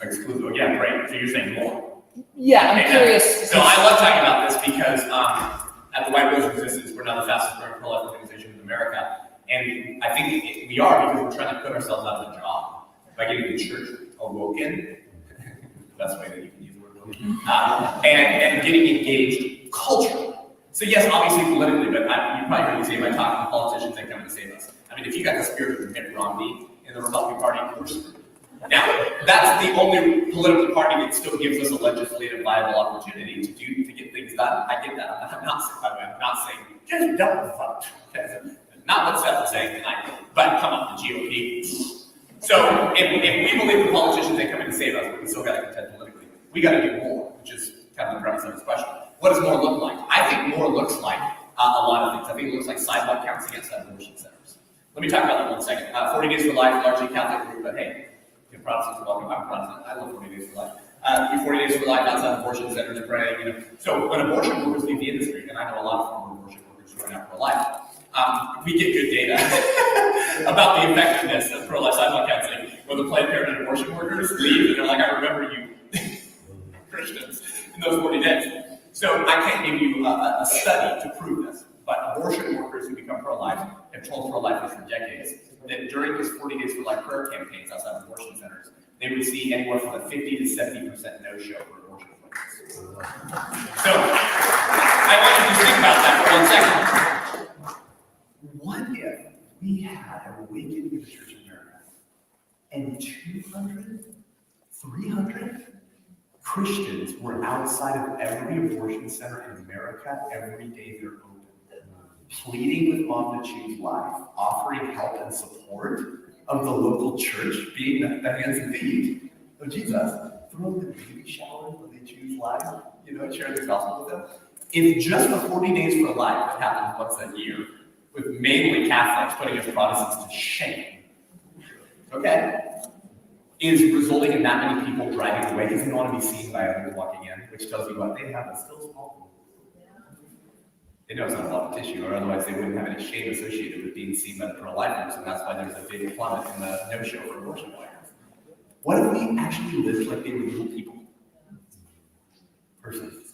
Exclusive, yeah, right. So you're saying more. Yeah, I'm curious. So I love talking about this because at the White Rose Resistance, we're now the fastest growing pro-life organization in America. And I think we are because we're trying to put ourselves out of a job by getting the church awoken. Best way that you can use the word awoken. And getting engaged culturally. So yes, obviously politically, but you probably heard me say by talking to politicians that come to save us. I mean, if you got the spirit of Mitt Romney in the Republican Party, we're screwed. Now, that's the only political party that still gives us a legislative viable opportunity to get things done. I get that. I'm not saying just don't vote. Not what Seth was saying tonight, but come on, the GOP. So if we believe the politicians that come in to save us, but we still got to contend politically, we got to do more, which is kind of the premise of this question. What does more look like? I think more looks like a lot of things. I think it looks like sidewalk counts against abortion centers. Let me talk about that 1 second. 40 Days for Life, largely Catholic group, but hey, if Protestants are welcome. I'm Protestant. I love 40 Days for Life. 40 Days for Life outside abortion centers and praying. You know. So when abortion workers leave the industry, and I know a lot of former abortion workers who are now pro-life, we get good data about the effectiveness of pro-life sidewalk counseling. When the Planned Parenthood abortion workers leave, and they're like, I remember you Christians in those 40 days. So I can't give you a study to prove this, but abortion workers who become pro-life have told pro-lifers for decades that during those 40 Days for Life prayer campaigns outside of abortion centers, they would see anywhere from a 50 to 70% no-show for abortion clinics. So I want you to think about that for 1 second. What if we had a awakening of the church in America and 200, 300 Christians were outside of every abortion center in America every day they're open, pleading with Mom to choose life, offering help and support of the local church, being the hands and feet of Jesus, throw them a baby shower when they choose life, share the gospel with them. If just the 40 Days for Life that happens once a year, with mainly Catholics putting us Protestants to shame, okay, is resulting in that many people driving away because they don't want to be seen by others walking in, which tells you what they have is still small. They know it's not a lot of tissue, or otherwise they wouldn't have any shame associated with being seen by the pro-lifers, and that's why there's a big plummet in the no-show for abortion clinics. What if we actually lived like they were little people? Persons.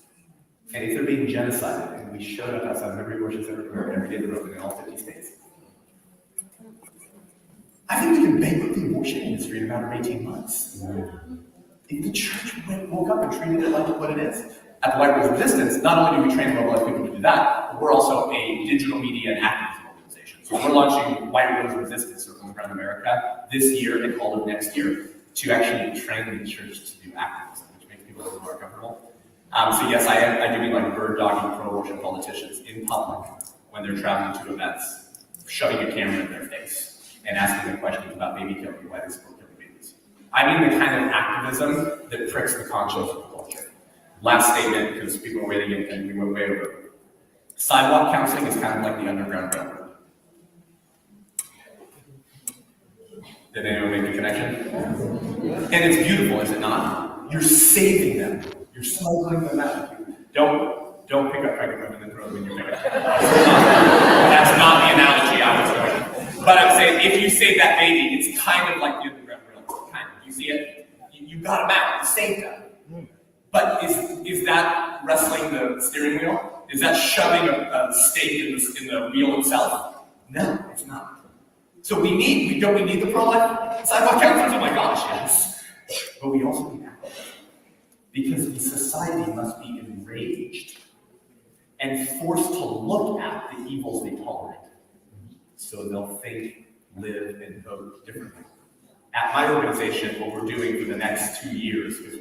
And if they're being genocided, and we showed up outside of every abortion center every day they're open in all 50 states, I think we can bankrupt the abortion industry in a matter of 18 months. If the church woke up and treated it like what it is. At the White Rose Resistance, not only do we train and mobilize people to do that, but we're also a digital media and activism organization. So we're launching White Rose Resistance circles around America this year and all of next year to actually train the church to do activism, which makes people a little more comfortable. So yes, I do mean like bird dogging pro-abortion politicians in public when they're traveling to events, shoving a camera in their face. and asking them questions about baby killing and why they support killing babies. I mean the kind of activism that pricks the conscience of the culture. Last statement, because people are waiting and we went way over. Sidewalk counseling is kind of like the Underground Railroad. Did anyone make the connection? And it's beautiful, is it not? You're saving them. You're smuggling them out. Don't pick up pregnant women and throw them in your pickup. That's not the analogy I was going. But I'm saying, if you save that baby, it's kind of like the Underground Railroad. Kind of. You see it? You got them out. You saved them. But is that wrestling the steering wheel? Is that shoving a stake in the wheel itself? No, it's not. So don't we need the pro-life sidewalk counselors? Oh my gosh, yes. But we also need activism. Because the society must be enraged and forced to look at the evils they tolerate. So they'll think, live, and vote differently. At my organization, what we're doing for the next 2 years, because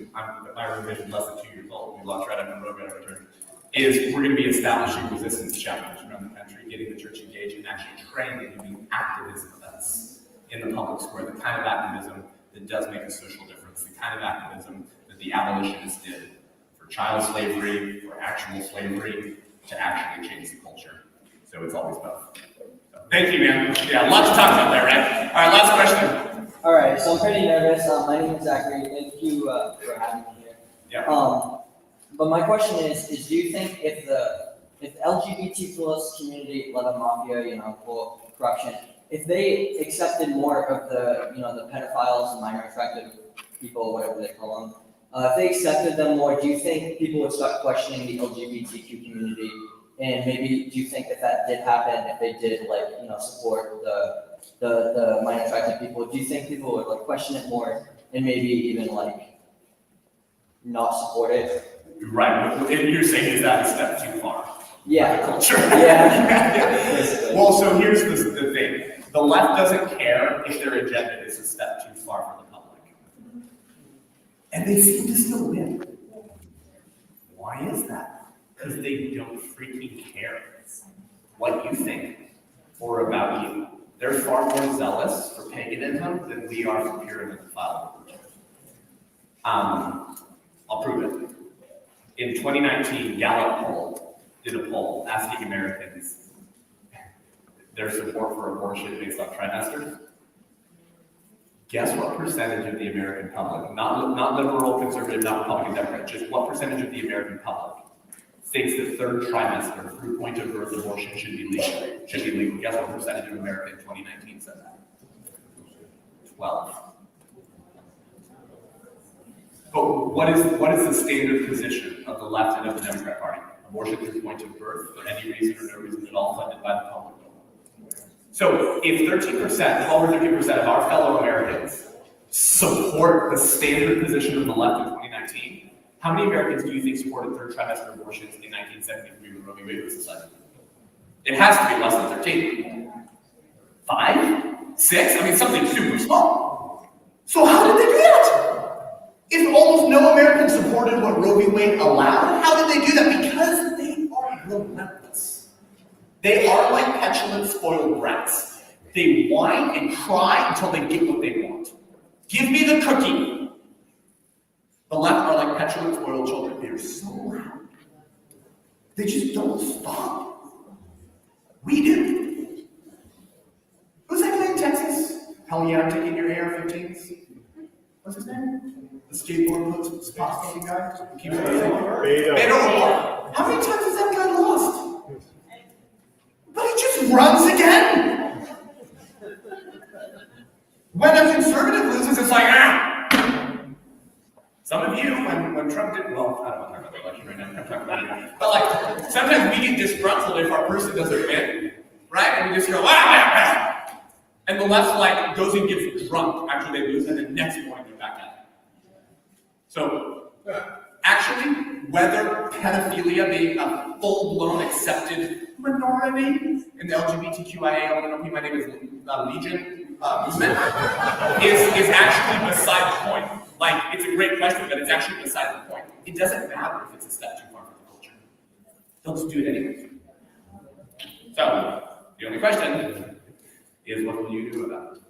my organization is less than 2 years old, we launched right after the program returned, is we're going to be establishing resistance chapters around the country, getting the church engaged, and actually training and doing activism events in the public square, the kind of activism that does make a social difference, the kind of activism that the abolitionists did for child slavery, for actual slavery, to actually change the culture. So it's always both. So, thank you, man. Yeah, lots to talk about there, right? All right, last question. All right, so I'm pretty nervous. My name is Zachary. Thank you for having me here. Yeah. But my question is do you think if the LGBT plus community, led a mafia, for corruption, if they accepted more of the, the pedophiles and minor attractive people, whatever they call them, if they accepted them more, do you think people would start questioning the LGBTQ community? And maybe do you think if that did happen, if they did support the minor attractive people, do you think people would question it more and maybe even not support it? Right. And you're saying, is that a step too far? Yeah. Culture. Yeah. Well, so here's the thing. The left doesn't care if their agenda is a step too far for the public. And they seem to still win. Why is that? Because they don't freaking care what you think or about you. They're far more zealous for paganism than we are for pure and undefiled religion. I'll prove it. In 2019, Gallup poll did a poll asking Americans their support for abortion based on trimester. Guess what percentage of the American public, not liberal, conservative, not Republican, Democrat, just what percentage of the American public thinks that third trimester through point of birth abortion should be legal? Guess what percentage of America in 2019 said that? 12. But what is the standard position of the left and of the Democrat Party? Abortion through point of birth for any reason or no reason at all, funded by the public. So if 13%, 12 or 13% of our fellow Americans support the standard position of the left in 2019, how many Americans do you think supported third trimester abortions in 1973 when Roe v. Wade was decided? It has to be less than 13. 5? 6? I mean, something super small. So how did they do that? If almost no Americans supported what Roe v. Wade allowed, how did they do that? Because they are relentless. They are like petulant, spoiled brats. They whine and cry until they get what they want. Give me the cookie. The left are like petulant, spoiled children. They're so loud. They just don't stop. We do. Who's that guy in Texas? Hell yeah, I'm taking your AR-15s. What's his name? The skateboard spot smoking guy? Keep Beto. How many times has that guy lost? But he just runs again. When a conservative loses, it's like, Some of you, when Trump did, well, I don't want to talk about the election right now, I'm talking about it. But sometimes we get disgruntled if our person doesn't win, right? And we just go, and the left goes and gets drunk after they lose, and the next morning they're back at it. So, actually, whether pedophilia being a full-blown accepted minority in the LGBTQIA, my name is Legion movement, is actually beside the point. It's a great question, but it's actually beside the point. It doesn't matter if it's a step too far for the culture. They'll just do it anyway. So, the only question is what will you do about it?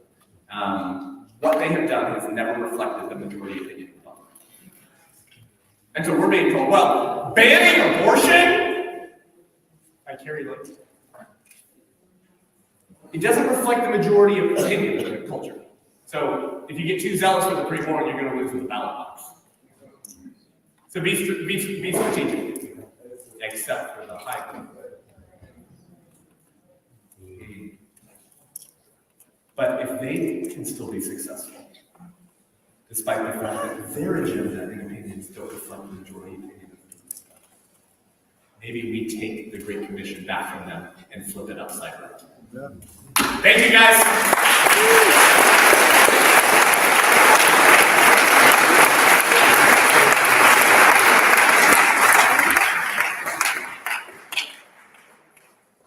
What they have done has never reflected the majority opinion of the public. And so we're being told, well, banning abortion by Carrie Lake. It doesn't reflect the majority of opinion in the culture. So if you get too zealous for the preborn, you're going to lose with the ballot box. So be strategic, except for the high ground. But if they can still be successful, despite the fact that their agenda and opinions don't reflect the majority opinion of the people, maybe we take the Great Commission back from them and flip it upside down. Thank you, guys.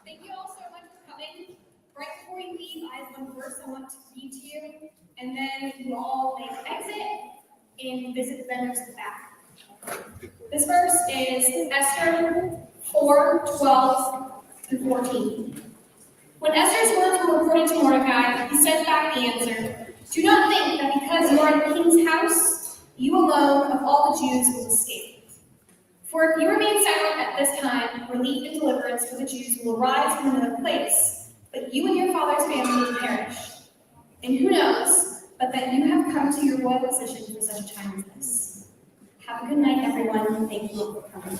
Thank you all so much for coming. Right before you leave, I have one verse I want to read to you, and then you all may exit and visit the vendors in the back. This verse is Esther 4:12-14. When Esther's words were reported to Mordecai, he sent back the answer, "Do not think that because you are in the king's house, you alone of all the Jews will escape. For if you remain silent at this time, relief and deliverance for the Jews will arise from another place, but you and your father's family will perish. And who knows, but that you have come to your royal position for such a time as this." Have a good night, everyone. Thank you all for coming.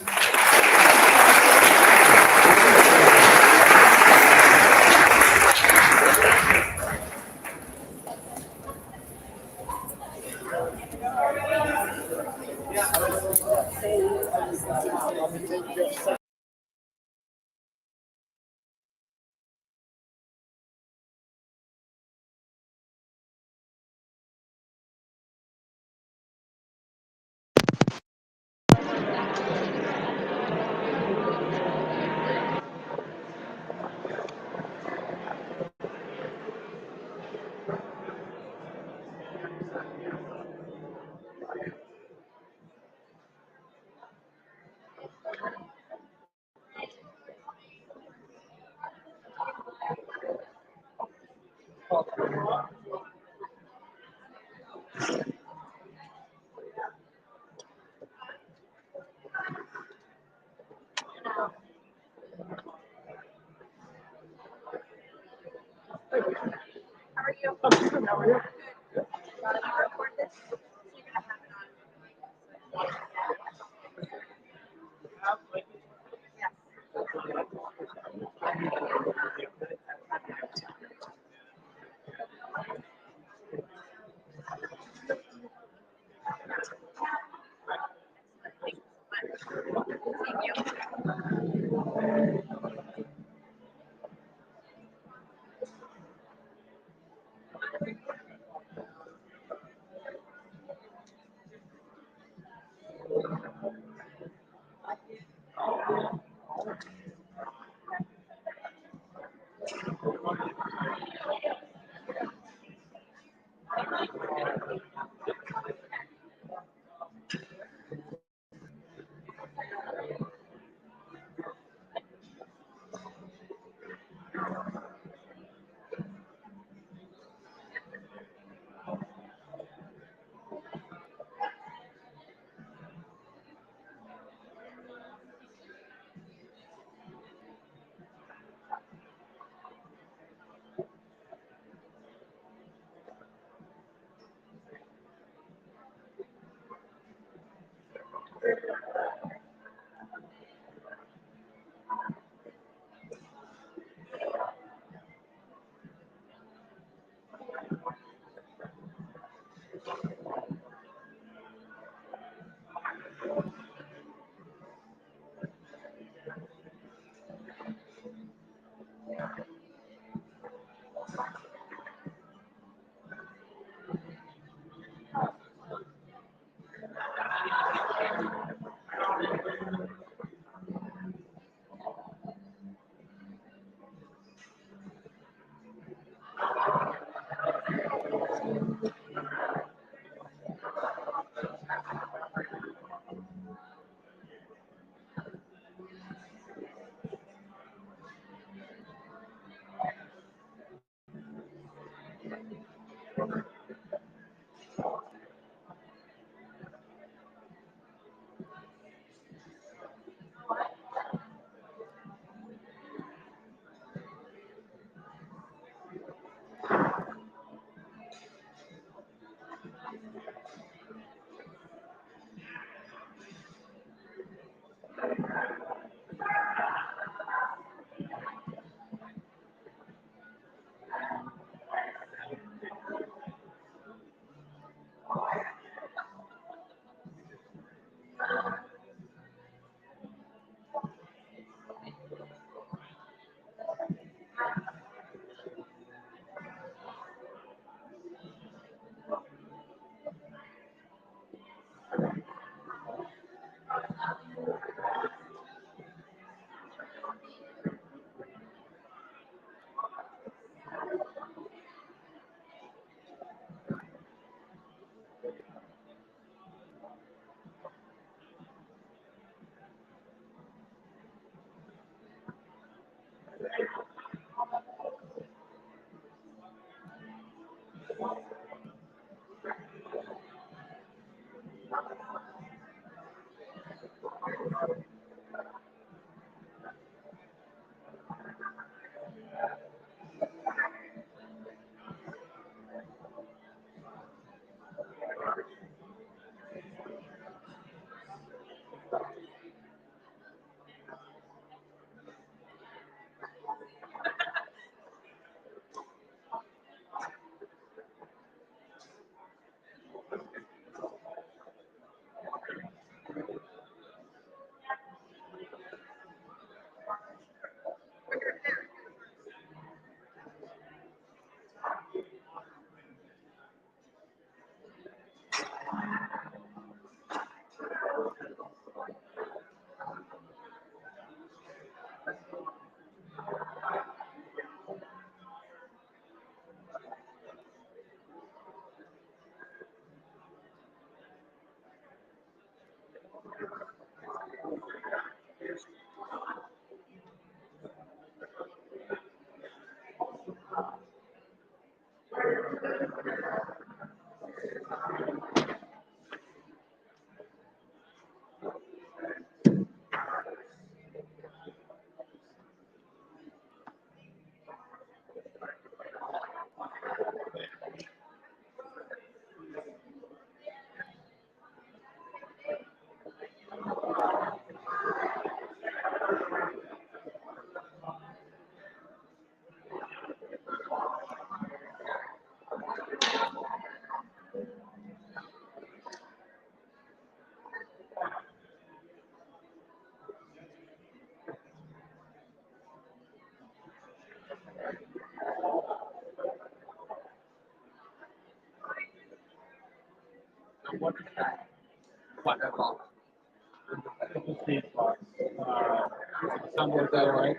Somewhere that way.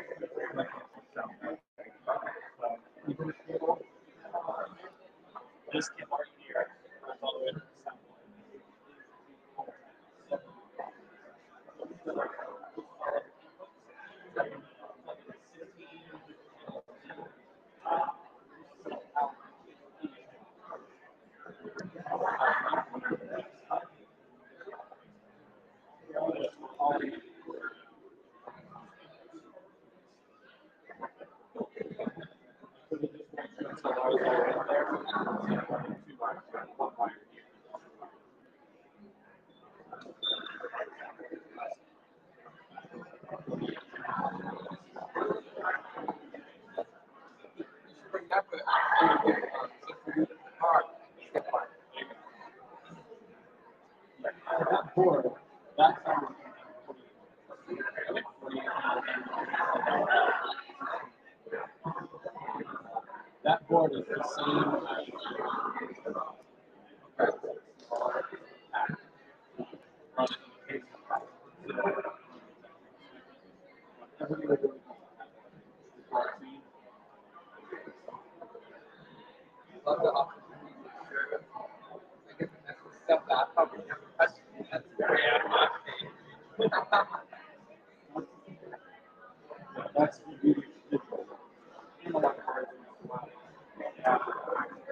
This came right here, all the way to the south. That board, that's that board is the same love the opportunity to share this. I get the next step back up and have a question. That's very advantageous. That's really difficult. In a lot of ways, yeah.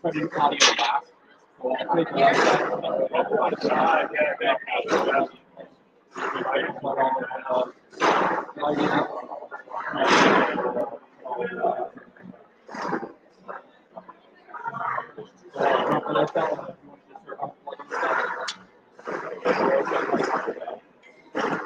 everybody's audio last. So,